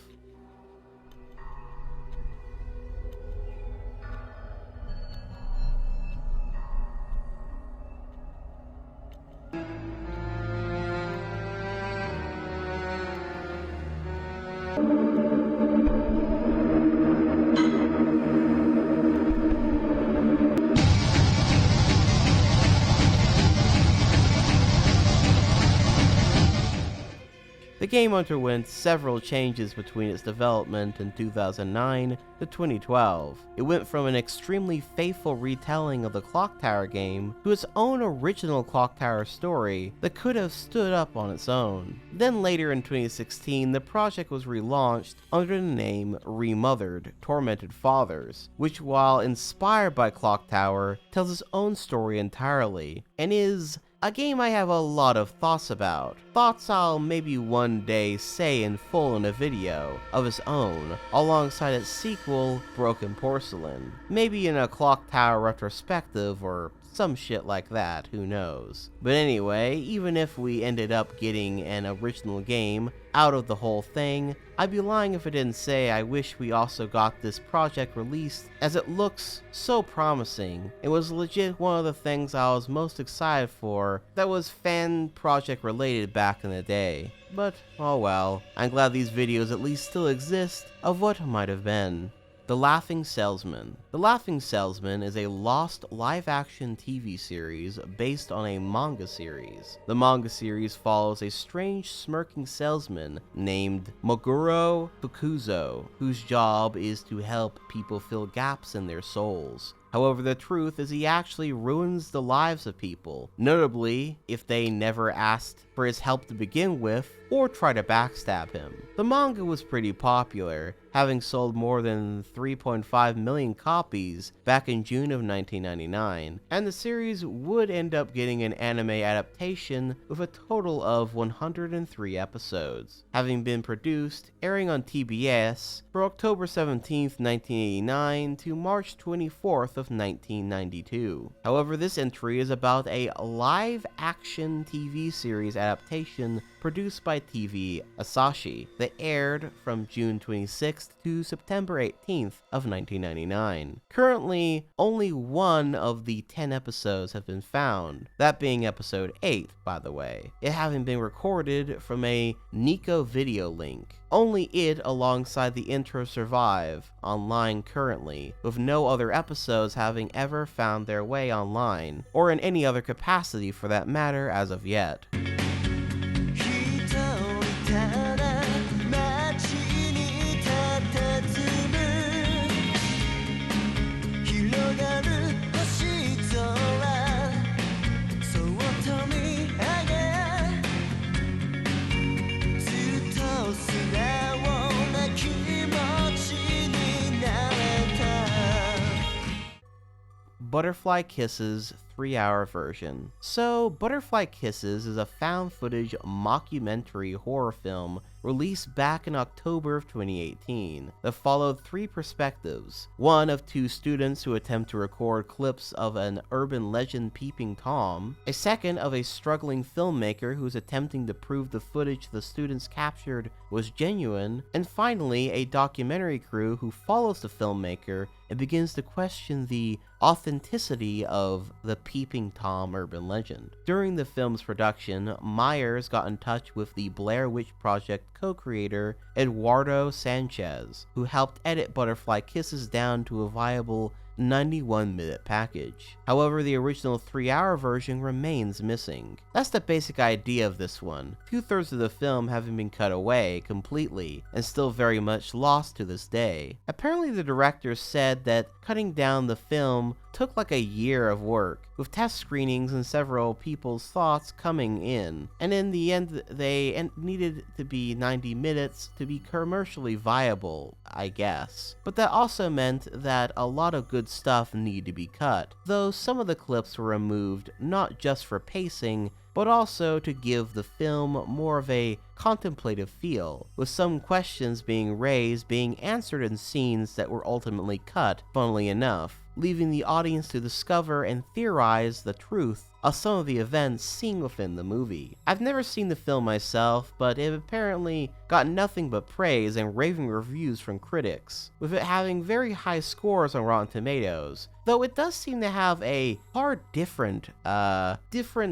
The game underwent several changes between its development in 2009 to 2012. It went from an extremely faithful retelling of the Clock Tower game to its own original Clock Tower story that could have stood up on its own. Then later in 2016, the project was relaunched under the name Remothered: Tormented Fathers, which, while inspired by Clock Tower, tells its own story entirely, and is a game I have a lot of thoughts about. Thoughts I'll maybe one day say in full in a video of its own, alongside its sequel, Broken Porcelain. Maybe in a Clock Tower retrospective or some shit like that, who knows. But anyway, even if we ended up getting an original game out of the whole thing, I'd be lying if I didn't say I wish we also got this project released, as it looks so promising. It was legit one of the things I was most excited for that was fan project related back in the day. But oh well, I'm glad these videos at least still exist of what might have been. The Laughing Salesman. The Laughing Salesman is a lost live-action TV series based on a manga series. The manga series follows a strange smirking salesman named Moguro Fukuzo, whose job is to help people fill gaps in their souls. However, the truth is he actually ruins the lives of people, notably if they never asked for his help to begin with or try to backstab him. The manga was pretty popular, having sold more than 3.5 million copies back in June of 1999, and the series would end up getting an anime adaptation with a total of 103 episodes, having been produced, airing on TBS for October 17th, 1989 to March 24th of 1992. However, this entry is about a live-action TV series adaptation produced by TV Asahi that aired from June 26th to September 18th of 1999. Currently, only one of the 10 episodes have been found, that being episode 8, by the way, it having been recorded from a Nico video link. Only it alongside the intro survive online currently, with no other episodes having ever found their way online, or in any other capacity for that matter as of yet. Butterfly Kisses 3-hour version. So, Butterfly Kisses is a found footage mockumentary horror film released back in October of 2018 that followed 3 perspectives. One of 2 students who attempt to record clips of an urban legend peeping Tom, a second of a struggling filmmaker who's attempting to prove the footage the students captured was genuine, and finally a documentary crew who follows the filmmaker and begins to question the authenticity of the peeping Tom urban legend. During the film's production, Myers got in touch with the Blair Witch Project co-creator Eduardo Sanchez, who helped edit Butterfly Kisses down to a viable 91-minute package. However, the original 3-hour version remains missing. That's the basic idea of this one, 2/3 of the film having been cut away completely and still very much lost to this day. Apparently the director said that cutting down the film took like a year of work, with test screenings and several people's thoughts coming in. And in the end, they needed to be 90 minutes to be commercially viable, I guess. But that also meant that a lot of good stuff needed to be cut, though some of the clips were removed not just for pacing, but also to give the film more of a contemplative feel, with some questions being raised being answered in scenes that were ultimately cut, funnily enough, leaving the audience to discover and theorize the truth of some of the events seen within the movie. I've never seen the film myself, but it apparently got nothing but praise and raving reviews from critics, with it having very high scores on Rotten Tomatoes, though it does seem to have a far different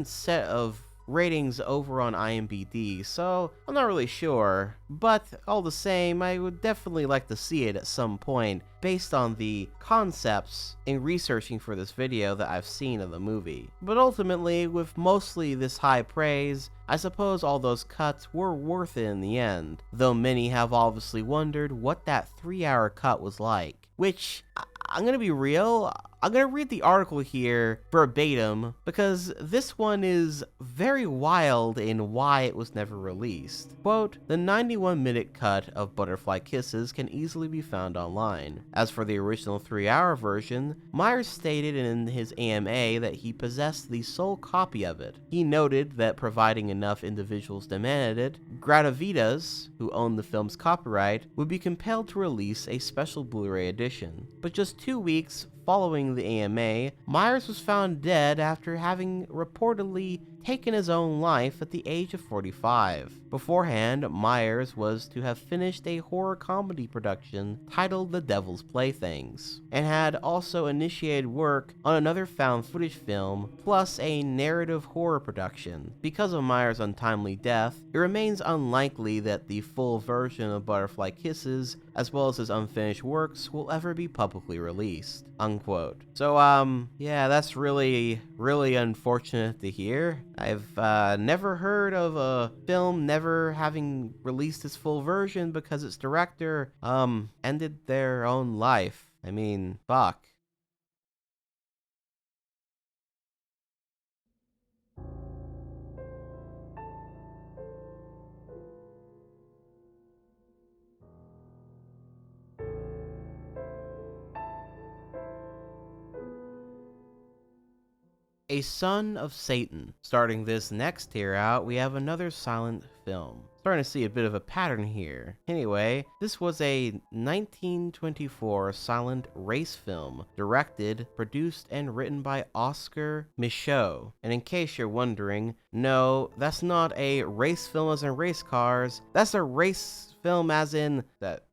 set of ratings over on IMDb, so I'm not really sure, but all the same, I would definitely like to see it at some point based on the concepts in researching for this video that I've seen of the movie. But ultimately, with mostly this high praise, I suppose all those cuts were worth it in the end, though many have obviously wondered what that 3-hour cut was like, which, I'm gonna be real, I'm gonna read the article here verbatim, because this one is very wild in why it was never released. Quote, "The 91-minute cut of Butterfly Kisses can easily be found online. As for the original 3-hour version, Myers stated in his AMA that he possessed the sole copy of it. He noted that providing enough individuals demanded it, Gradavitas, who owned the film's copyright, would be compelled to release a special Blu-ray edition. But just 2 weeks following the AMA, Myers was found dead after having reportedly taken his own life at the age of 45. Beforehand, Myers was to have finished a horror comedy production titled The Devil's Playthings, and had also initiated work on another found footage film, plus a narrative horror production. Because of Myers' untimely death, it remains unlikely that the full version of Butterfly Kisses, as well as his unfinished works, will ever be publicly released." Unquote. So, yeah, that's really unfortunate to hear. I've never heard of a film never having released its full version because its director, ended their own life. I mean, fuck. A Son of Satan. Starting this next tier out, we have another silent film. Starting to see a bit of a pattern here. Anyway, this was a 1924 silent race film, directed, produced, and written by Oscar Micheaux. And in case you're wondering, no, that's not a race film as in race cars, that's a race film as in that,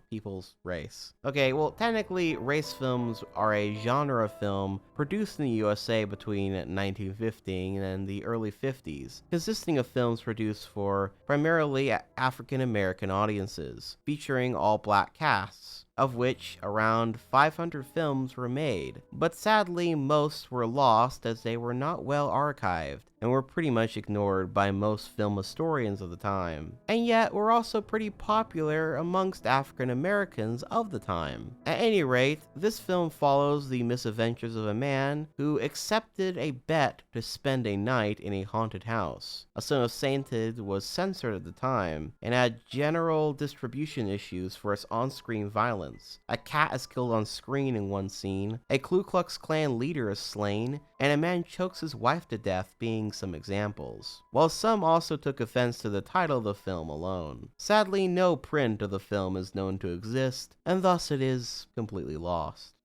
people's race. Okay, well, technically, race films are a genre of film produced in the USA between 1950 and the early 50s, consisting of films produced for primarily African American audiences, featuring all black casts, of which around 500 films were made, but sadly most were lost as they were not well archived and were pretty much ignored by most film historians of the time, and yet were also pretty popular amongst African Americans of the time. At any rate, this film follows the misadventures of a man who accepted a bet to spend a night in a haunted house. A Son of Satan was censored at the time and had general distribution issues for its on-screen violence. A cat is killed on screen in one scene, a Ku Klux Klan leader is slain, and a man chokes his wife to death being some examples, while some also took offense to the title of the film alone. Sadly, no print of the film is known to exist, and thus it is completely lost.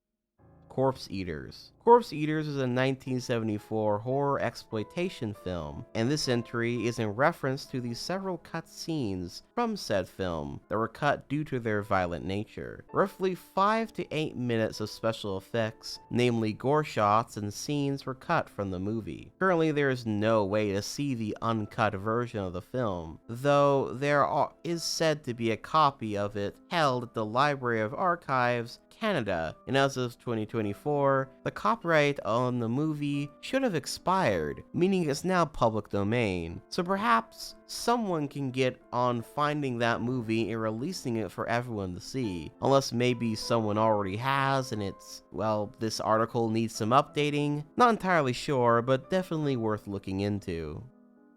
Corpse Eaters. Corpse Eaters is a 1974 horror exploitation film, and this entry is in reference to the several cut scenes from said film that were cut due to their violent nature. Roughly 5 to 8 minutes of special effects, namely gore shots and scenes, were cut from the movie. Currently, there is no way to see the uncut version of the film, though there is said to be a copy of it held at the Library of Archives, Canada, and as of 2024, the copyright on the movie should have expired, meaning it's now public domain. So perhaps someone can get on finding that movie and releasing it for everyone to see. Unless maybe someone already has and it's, well, this article needs some updating. Not entirely sure, but definitely worth looking into.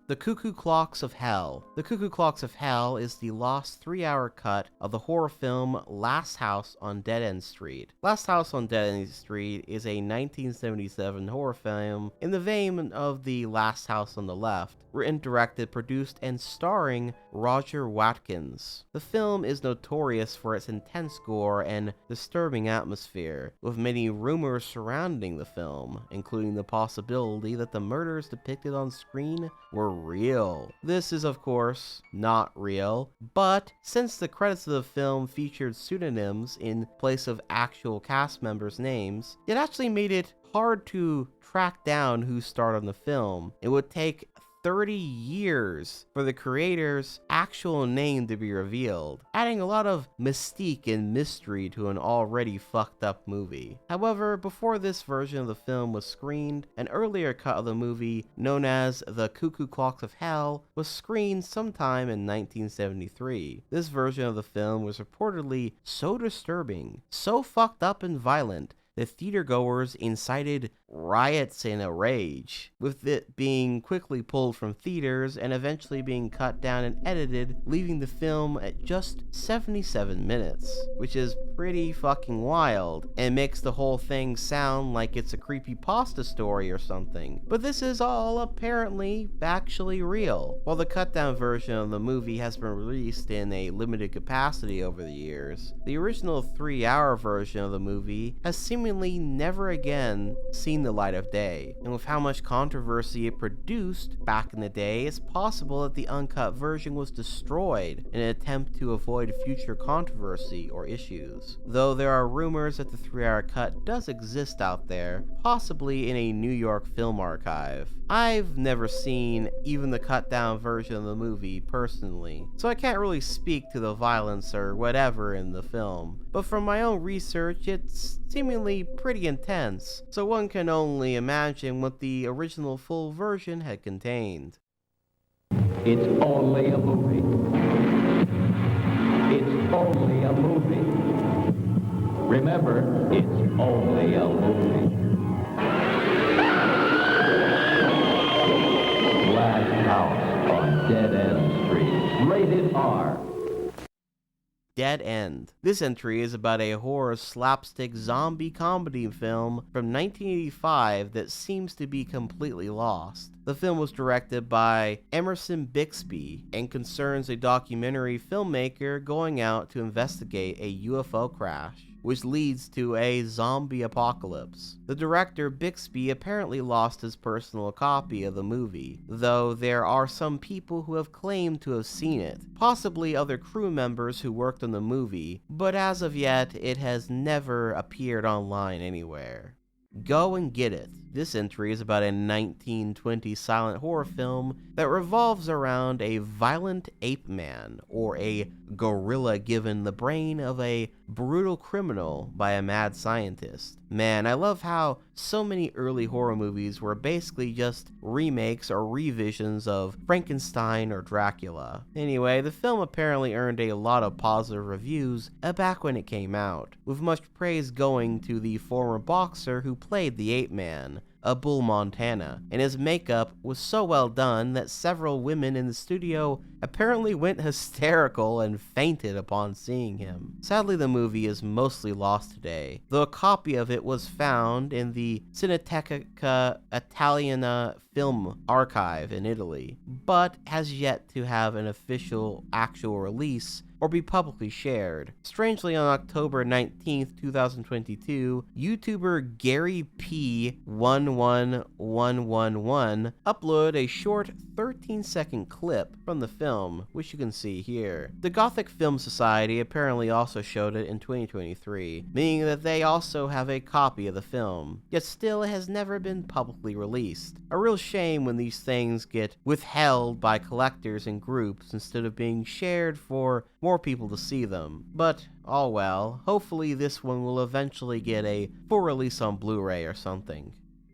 The Cuckoo Clocks of Hell. The Cuckoo Clocks of Hell is the lost 3-hour cut of the horror film Last House on Dead End Street. Last House on Dead End Street is a 1977 horror film in the vein of The Last House on the Left, written, directed, produced, and starring Roger Watkins. The film is notorious for its intense gore and disturbing atmosphere, with many rumors surrounding the film, including the possibility that the murders depicted on screen were real. This is, of course, not real, but since the credits of the film featured pseudonyms in place of actual cast members' names, it actually made it hard to track down who starred on the film. It would take 30 years for the creator's actual name to be revealed, adding a lot of mystique and mystery to an already fucked up movie. However, before this version of the film was screened, an earlier cut of the movie, known as The Cuckoo Clocks of Hell, was screened sometime in 1973. This version of the film was reportedly so disturbing, so fucked up and violent, the theatergoers incited riots in a rage, with it being quickly pulled from theaters and eventually being cut down and edited, leaving the film at just 77 minutes, which is pretty fucking wild and makes the whole thing sound like it's a creepypasta story or something. But this is all apparently actually real. While the cut down version of the movie has been released in a limited capacity over the years, the original 3-hour version of the movie has seemingly never again seen the light of day, and with how much controversy it produced back in the day, it's possible that the uncut version was destroyed in an attempt to avoid future controversy or issues. Though there are rumors that the 3-hour cut does exist out there, possibly in a New York film archive. I've never seen even the cut down version of the movie personally, so I can't really speak to the violence or whatever in the film, but from my own research it's seemingly pretty intense, so one can only imagine what the original full version had contained. It's only a movie. It's only a movie. Remember, it's only a movie. Last House on Dead End Street. Rated R. Dead End. This entry is about a horror slapstick zombie comedy film from 1985 that seems to be completely lost. The film was directed by Emerson Bixby and concerns a documentary filmmaker going out to investigate a UFO crash, which leads to a zombie apocalypse. The director, Bixby, apparently lost his personal copy of the movie, though there are some people who have claimed to have seen it, possibly other crew members who worked on the movie, but as of yet, it has never appeared online anywhere. Go and Get It. This entry is about a 1920 silent horror film that revolves around a violent ape man, or a gorilla given the brain of a brutal criminal by a mad scientist. Man, I love how so many early horror movies were basically just remakes or revisions of Frankenstein or Dracula. Anyway, the film apparently earned a lot of positive reviews back when it came out, with much praise going to the former boxer who played the ape man, Bull Montana, and his makeup was so well done that several women in the studio apparently went hysterical and fainted upon seeing him. Sadly, the movie is mostly lost today, though a copy of it was found in the Cineteca Italiana Film Archive in Italy, but has yet to have an official actual release or be publicly shared. Strangely, on October 19th, 2022, YouTuber Gary P11111 uploaded a short 13-second clip from the film, which you can see here. The Gothic Film Society apparently also showed it in 2023, meaning that they also have a copy of the film, yet still it has never been publicly released. A real shame when these things get withheld by collectors and groups instead of being shared for more more people to see them. But, oh well, hopefully this one will eventually get a full release on Blu-ray or something.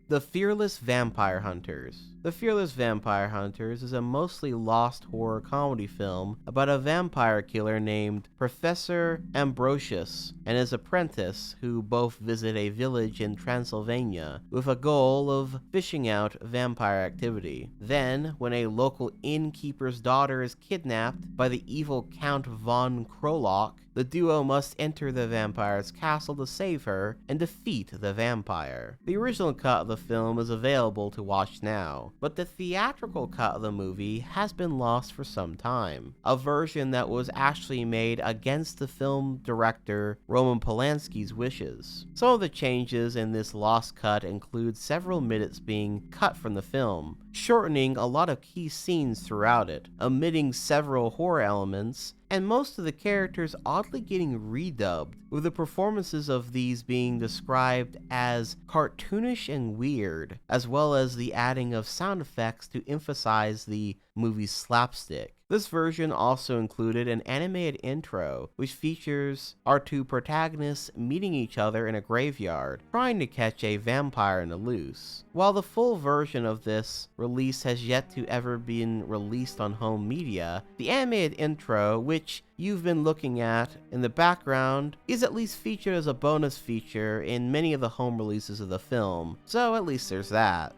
The Fearless Vampire Hunters. The Fearless Vampire Hunters is a mostly lost horror comedy film about a vampire killer named Professor Ambrosius and his apprentice, who both visit a village in Transylvania with a goal of fishing out vampire activity. Then, when a local innkeeper's daughter is kidnapped by the evil Count von Krolock, the duo must enter the vampire's castle to save her and defeat the vampire. The original cut of the film is available to watch now, but the theatrical cut of the movie has been lost for some time. A version that was actually made against the film director Roman Polanski's wishes. Some of the changes in this lost cut include several minutes being cut from the film, shortening a lot of key scenes throughout it, omitting several horror elements, and most of the characters oddly getting redubbed, with the performances of these being described as cartoonish and weird, as well as the adding of sound effects to emphasize the movie's slapstick. This version also included an animated intro, which features our two protagonists meeting each other in a graveyard, trying to catch a vampire in the loose. While the full version of this release has yet to ever been released on home media, the animated intro, which you've been looking at in the background, is at least featured as a bonus feature in many of the home releases of the film, so at least there's that.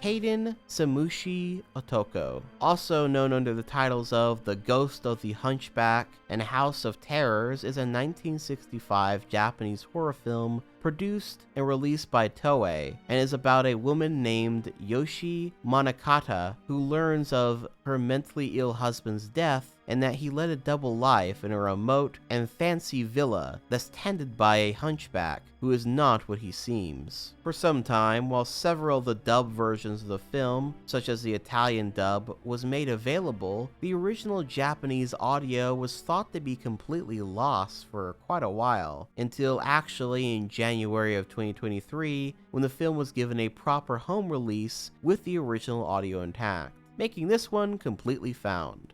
Kaden Samushi Otoko, also known under the titles of The Ghost of the Hunchback and House of Terrors, is a 1965 Japanese horror film produced and released by Toei, and is about a woman named Yoshi Monokata who learns of her mentally ill husband's death and that he led a double life in a remote and fancy villa that's tended by a hunchback who is not what he seems. For some time, while several of the dub versions of the film, such as the Italian dub, was made available, the original Japanese audio was thought to be completely lost for quite a while, until actually in January of 2023, when the film was given a proper home release with the original audio intact, making this one completely found.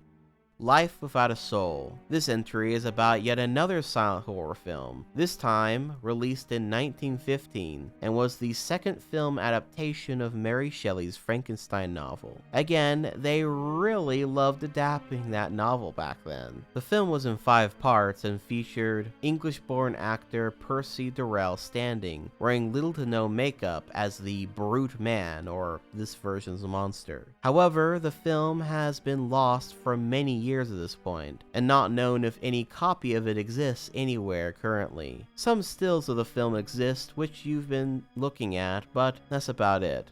Life Without a Soul. This entry is about yet another silent horror film, this time released in 1915, and was the second film adaptation of Mary Shelley's Frankenstein novel. Again, they really loved adapting that novel back then. The film was in 5 parts and featured English-born actor Percy Durrell Standing, wearing little to no makeup as the Brute Man, or this version's monster. However, the film has been lost for many years at this point, and not known if any copy of it exists anywhere currently. Some stills of the film exist, which you've been looking at, but that's about it.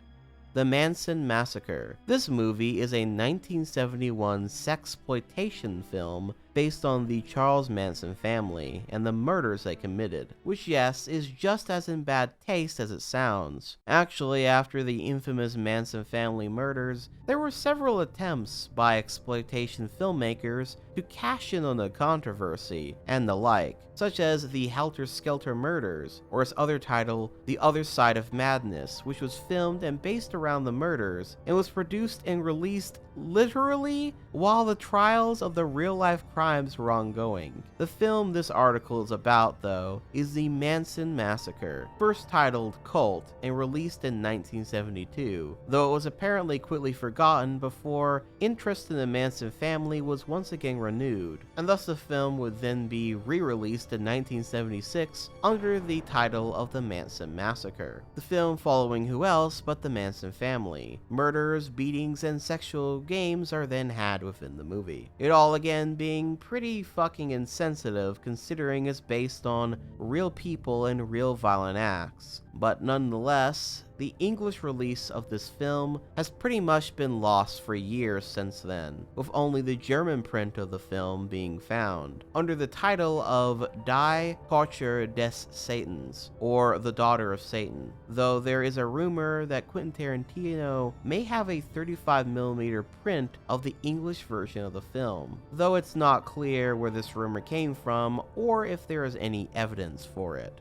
The Manson Massacre. This movie is a 1971 sexploitation film based on the Charles Manson family and the murders they committed, which yes, is just as in bad taste as it sounds. Actually, after the infamous Manson family murders, there were several attempts by exploitation filmmakers to cash in on the controversy and the like, such as the Helter Skelter Murders, or its other title, The Other Side of Madness, which was filmed and based around the murders, and was produced and released literally while the trials of the real-life crimes were ongoing. The film this article is about, though, is the Manson Massacre, first titled Cult and released in 1972, though it was apparently quickly forgotten before interest in the Manson family was once again renewed, and thus the film would then be re-released in 1976 under the title of The Manson Massacre. The film following who else but the Manson family. Murders, beatings, and sexual games are then had within the movie. It all again being pretty fucking insensitive considering it's based on real people and real violent acts. But nonetheless, the English release of this film has pretty much been lost for years since then, with only the German print of the film being found, under the title of Die Tochter des Satans, or The Daughter of Satan, though there is a rumor that Quentin Tarantino may have a 35mm print of the English version of the film, though it's not clear where this rumor came from or if there is any evidence for it.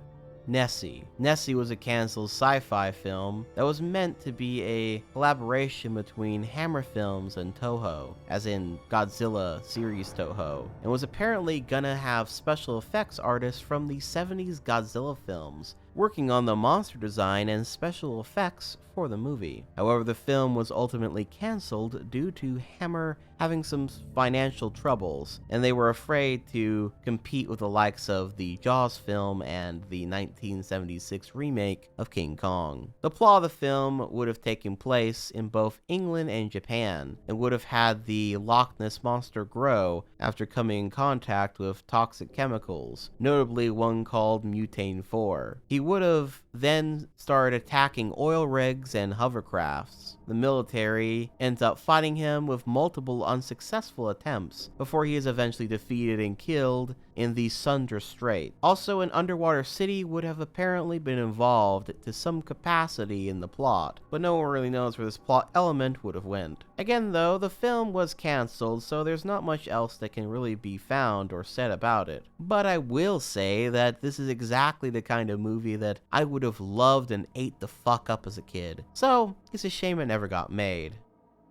Nessie. Nessie was a canceled sci-fi film that was meant to be a collaboration between Hammer Films and Toho, as in Godzilla series Toho, and was apparently gonna have special effects artists from the 70s Godzilla films working on the monster design and special effects for the movie. However, the film was ultimately cancelled due to Hammer having some financial troubles, and they were afraid to compete with the likes of the Jaws film and the 1976 remake of King Kong. The plot of the film would have taken place in both England and Japan, and would have had the Loch Ness Monster grow after coming in contact with toxic chemicals, notably one called Mutane 4. He would have then started attacking oil rigs and hovercrafts. The military ends up fighting him with multiple unsuccessful attempts before he is eventually defeated and killed in the Sunda Strait. Also, an underwater city would have apparently been involved to some capacity in the plot, but no one really knows where this plot element would have went. Again though, the film was cancelled, so there's not much else that can really be found or said about it. But I will say that this is exactly the kind of movie that I would have loved and ate the fuck up as a kid. So, it's a shame it never got made.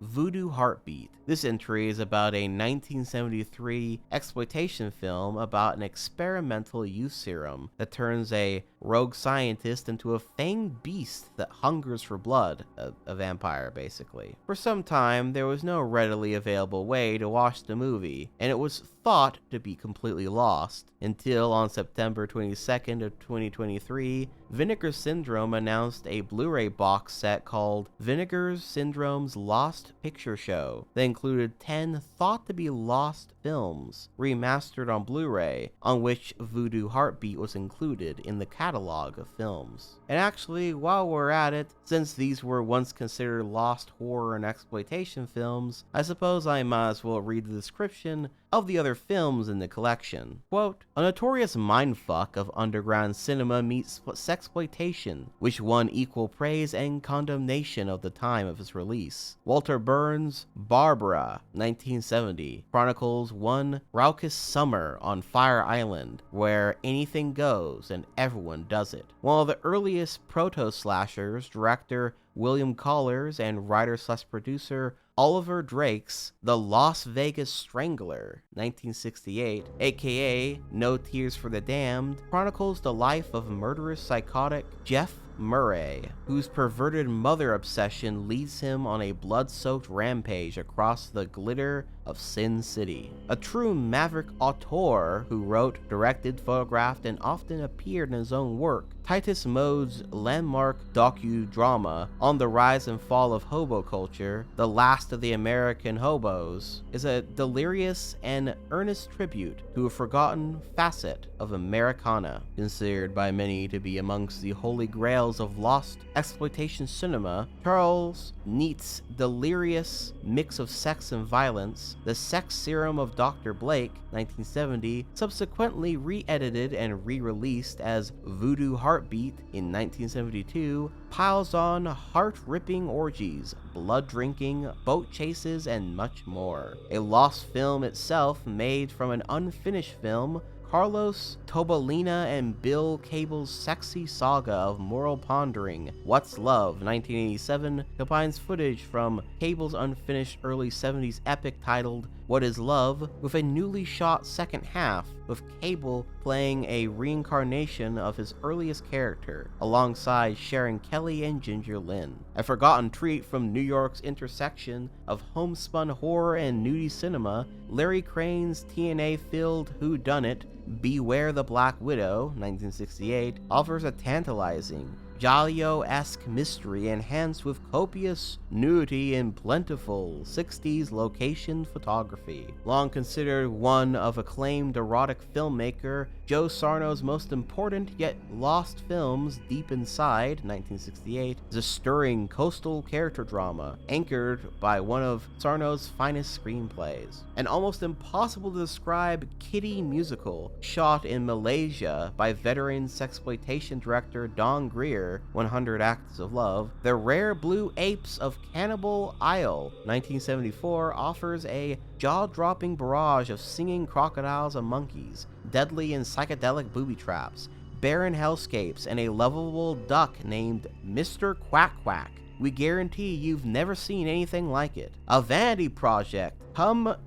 Voodoo Heartbeat. This entry is about a 1973 exploitation film about an experimental youth serum that turns a rogue scientist into a fanged beast that hungers for blood, a vampire basically. For some time, there was no readily available way to watch the movie, and it was thought to be completely lost, until on September 22nd of 2023, Vinegar Syndrome announced a Blu-ray box set called Vinegar Syndrome's Lost Picture Show that included 10 thought-to-be lost films remastered on Blu-ray, on which Voodoo Heartbeat was included in the catalog of films. And actually, while we're at it, since these were once considered lost horror and exploitation films, I suppose I might as well read the description of the other films in the collection. Quote, "A notorious mindfuck of underground cinema meets sexploitation, which won equal praise and condemnation of the time of its release. Walter Burns' Barbara, 1970, chronicles one raucous summer on Fire Island, where anything goes and everyone does it. One of the earliest proto-slashers, director William Collars and writer/producer Oliver Drake's The Las Vegas Strangler, 1968, aka No Tears for the Damned, chronicles the life of murderous psychotic Jeff Murray, whose perverted mother obsession leads him on a blood-soaked rampage across the glitter of Sin City. A true maverick auteur who wrote, directed, photographed, and often appeared in his own work, Titus Mode's landmark docudrama on the rise and fall of hobo culture, The Last of the American Hobos, is a delirious and earnest tribute to a forgotten facet of Americana, considered by many to be amongst the holy grails of lost exploitation cinema. Charles Neat's delirious mix of sex and violence, The Sex Serum of Dr. Blake, 1970, subsequently re-edited and re-released as Voodoo Heartbeat in 1972, piles on heart-ripping orgies, blood drinking, boat chases, and much more. A lost film itself made from an unfinished film, Carlos Tobalina and Bill Cable's sexy saga of moral pondering, What's Love, 1987, combines footage from Cable's unfinished early 70s epic titled What Is Love with a newly shot second half, with Cable playing a reincarnation of his earliest character, alongside Sharon Kelly and Ginger Lynn. A forgotten treat from New York's intersection of homespun horror and nudie cinema, Larry Crane's TNA-filled whodunit, Beware the Black Widow, 1968, offers a tantalizing, Jalio-esque mystery enhanced with copious nudity and plentiful 60s location photography. Long considered one of acclaimed erotic filmmaker Joe Sarno's most important yet lost films, Deep Inside, 1968, is a stirring coastal character drama anchored by one of Sarno's finest screenplays. An almost impossible to describe kiddie musical shot in Malaysia by veteran sexploitation director Don Greer, 100 Acts of Love. The Rare Blue Apes of Cannibal Isle, 1974, offers a jaw-dropping barrage of singing crocodiles and monkeys, deadly and psychedelic booby traps, barren hellscapes, and a lovable duck named Mr. Quack Quack. We guarantee you've never seen anything like it. A vanity project,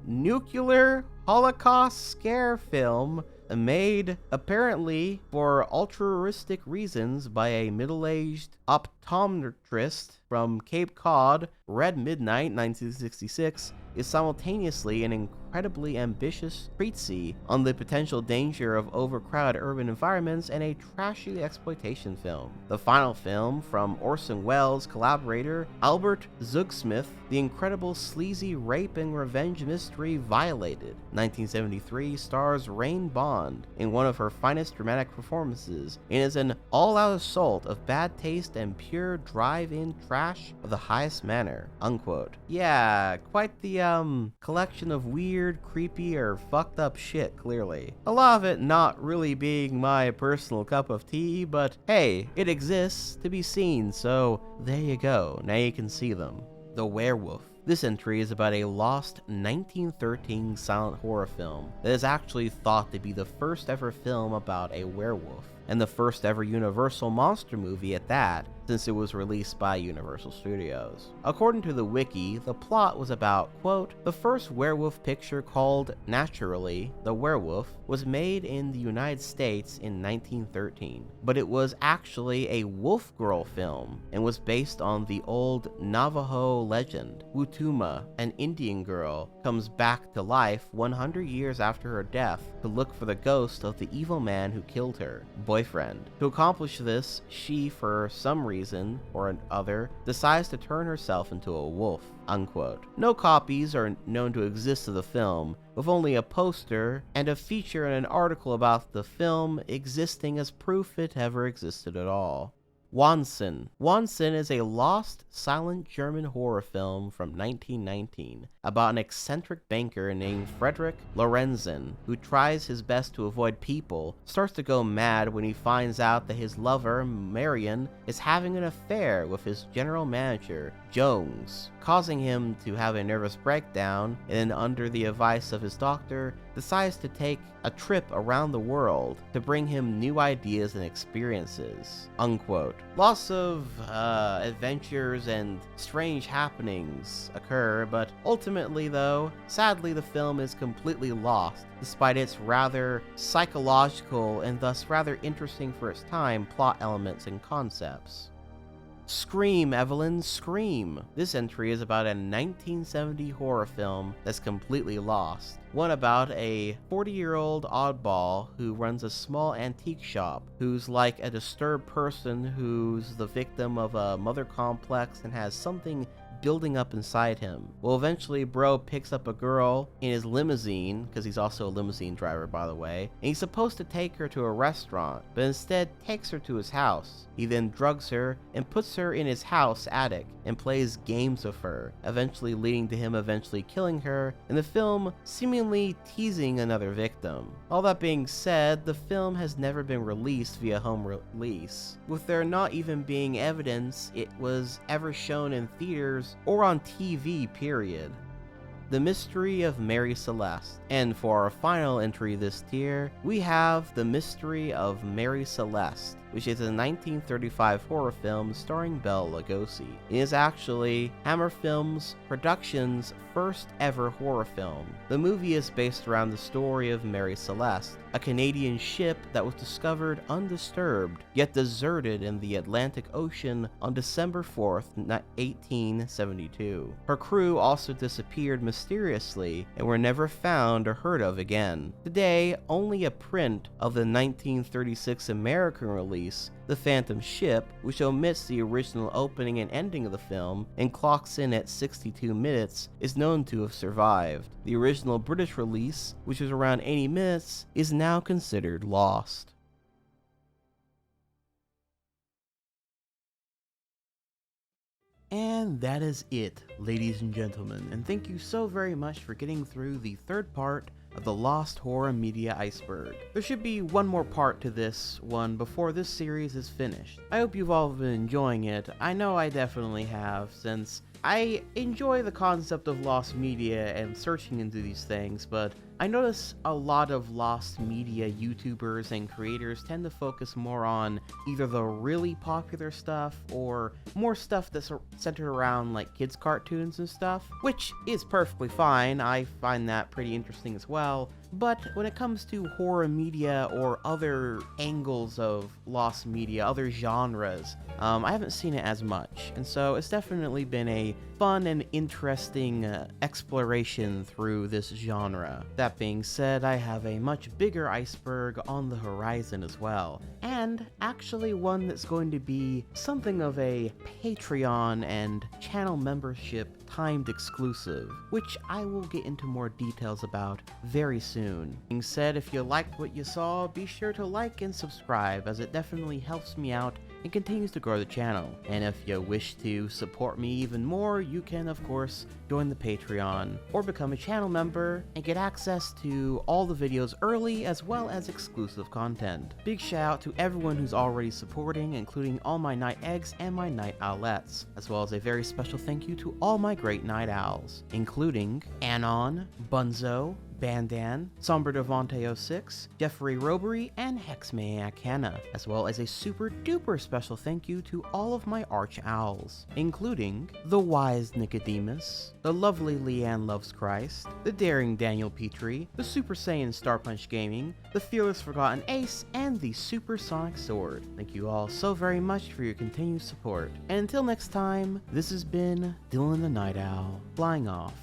nuclear Holocaust scare film made apparently for altruistic reasons by a middle-aged optometrist from Cape Cod, Red Midnight 1966, is simultaneously an incredibly ambitious treatise on the potential danger of overcrowded urban environments and a trashy exploitation film. The final film from Orson Welles' collaborator Albert Zuggsmith, the incredible sleazy rape and revenge mystery Violated, 1973, stars Rain Bond in one of her finest dramatic performances and is an all-out assault of bad taste and pure drive-in trash of the highest manner, unquote. Yeah, quite the collection of weird, creepy, or fucked up shit, clearly. A lot of it not really being my personal cup of tea, but hey, it exists to be seen, so there you go, now you can see them. The Werewolf. This entry is about a lost 1913 silent horror film that is actually thought to be the first ever film about a werewolf, and the first ever Universal monster movie at that, since it was released by Universal Studios. According to the wiki, the plot was about, quote, the first werewolf picture called, naturally, The Werewolf, was made in the United States in 1913, but it was actually a wolf girl film and was based on the old Navajo legend. Wutuma, an Indian girl, comes back to life 100 years after her death to look for the ghost of the evil man who killed her boyfriend. To accomplish this, she, for some reason or other, decides to turn herself into a wolf, unquote. No copies are known to exist of the film, with only a poster and a feature in an article about the film existing as proof it ever existed at all. Wahnsinn. Wahnsinn is a lost, silent German horror film from 1919 about an eccentric banker named Frederick Lorenzen who tries his best to avoid people, starts to go mad when he finds out that his lover, Marion, is having an affair with his general manager, Jones, causing him to have a nervous breakdown, and then under the advice of his doctor, decides to take a trip around the world to bring him new ideas and experiences, unquote. Lots of adventures and strange happenings occur, but ultimately though, sadly the film is completely lost, despite its rather psychological and thus rather interesting for its time plot elements and concepts. Scream, Evelyn, scream! This entry is about a 1970 horror film that's completely lost. One about a 40-year-old oddball who runs a small antique shop, who's like a disturbed person who's the victim of a mother complex and has something building up inside him. Well, eventually bro picks up a girl in his limousine, because he's also a limousine driver by the way, and he's supposed to take her to a restaurant, but instead takes her to his house. He then drugs her and puts her in his house attic and plays games with her, eventually leading to him eventually killing her, in the film seemingly teasing another victim. All that being said, the film has never been released via home release, with there not even being evidence it was ever shown in theaters or on TV, period. The Mystery of Mary Celeste. And for our final entry this tier, we have The Mystery of Mary Celeste, which is a 1935 horror film starring Bela Lugosi. It is actually Hammer Films Productions' first ever horror film. The movie is based around the story of Mary Celeste, a Canadian ship that was discovered undisturbed, yet deserted in the Atlantic Ocean on December 4th, 1872. Her crew also disappeared mysteriously and were never found or heard of again. Today, only a print of the 1936 American release, The Phantom Ship, which omits the original opening and ending of the film and clocks in at 62 minutes, is known to have survived. The original British release, which was around 80 minutes, is now considered lost. And that is it, ladies and gentlemen, and thank you so very much for getting through the third part of the Lost Horror Media Iceberg. There should be one more part to this one before this series is finished. I hope you've all been enjoying it. I know I definitely have, since I enjoy the concept of lost media and searching into these things, but I notice a lot of lost media YouTubers and creators tend to focus more on either the really popular stuff or more stuff that's centered around like kids cartoons and stuff, which is perfectly fine. I find that pretty interesting as well. But when it comes to horror media or other angles of lost media, other genres, I haven't seen it as much, and so it's definitely been a fun and interesting exploration through this genre. That being said, I have a much bigger iceberg on the horizon as well, and actually one that's going to be something of a Patreon and channel membership timed exclusive, which I will get into more details about very soon. Being said, if you liked what you saw, be sure to like and subscribe, as it definitely helps me out and continues to grow the channel. And if you wish to support me even more, you can of course join the Patreon or become a channel member and get access to all the videos early as well as exclusive content. Big shout out to everyone who's already supporting, including all my night eggs and my night owlets, as well as a very special thank you to all my great night owls, including Anon, Bunzo, Bandan, Somber Devante 06, Jeffrey Robery, and Hexmaniac Hannah, as well as a super duper special thank you to all of my arch owls, including the wise Nicodemus, the lovely Leanne Loves Christ, the daring Daniel Petrie, the Super Saiyan Star Punch Gaming, the fearless Forgotten Ace, and the Supersonic Sword. Thank you all so very much for your continued support. And until next time, this has been Dylan the Night Owl, flying off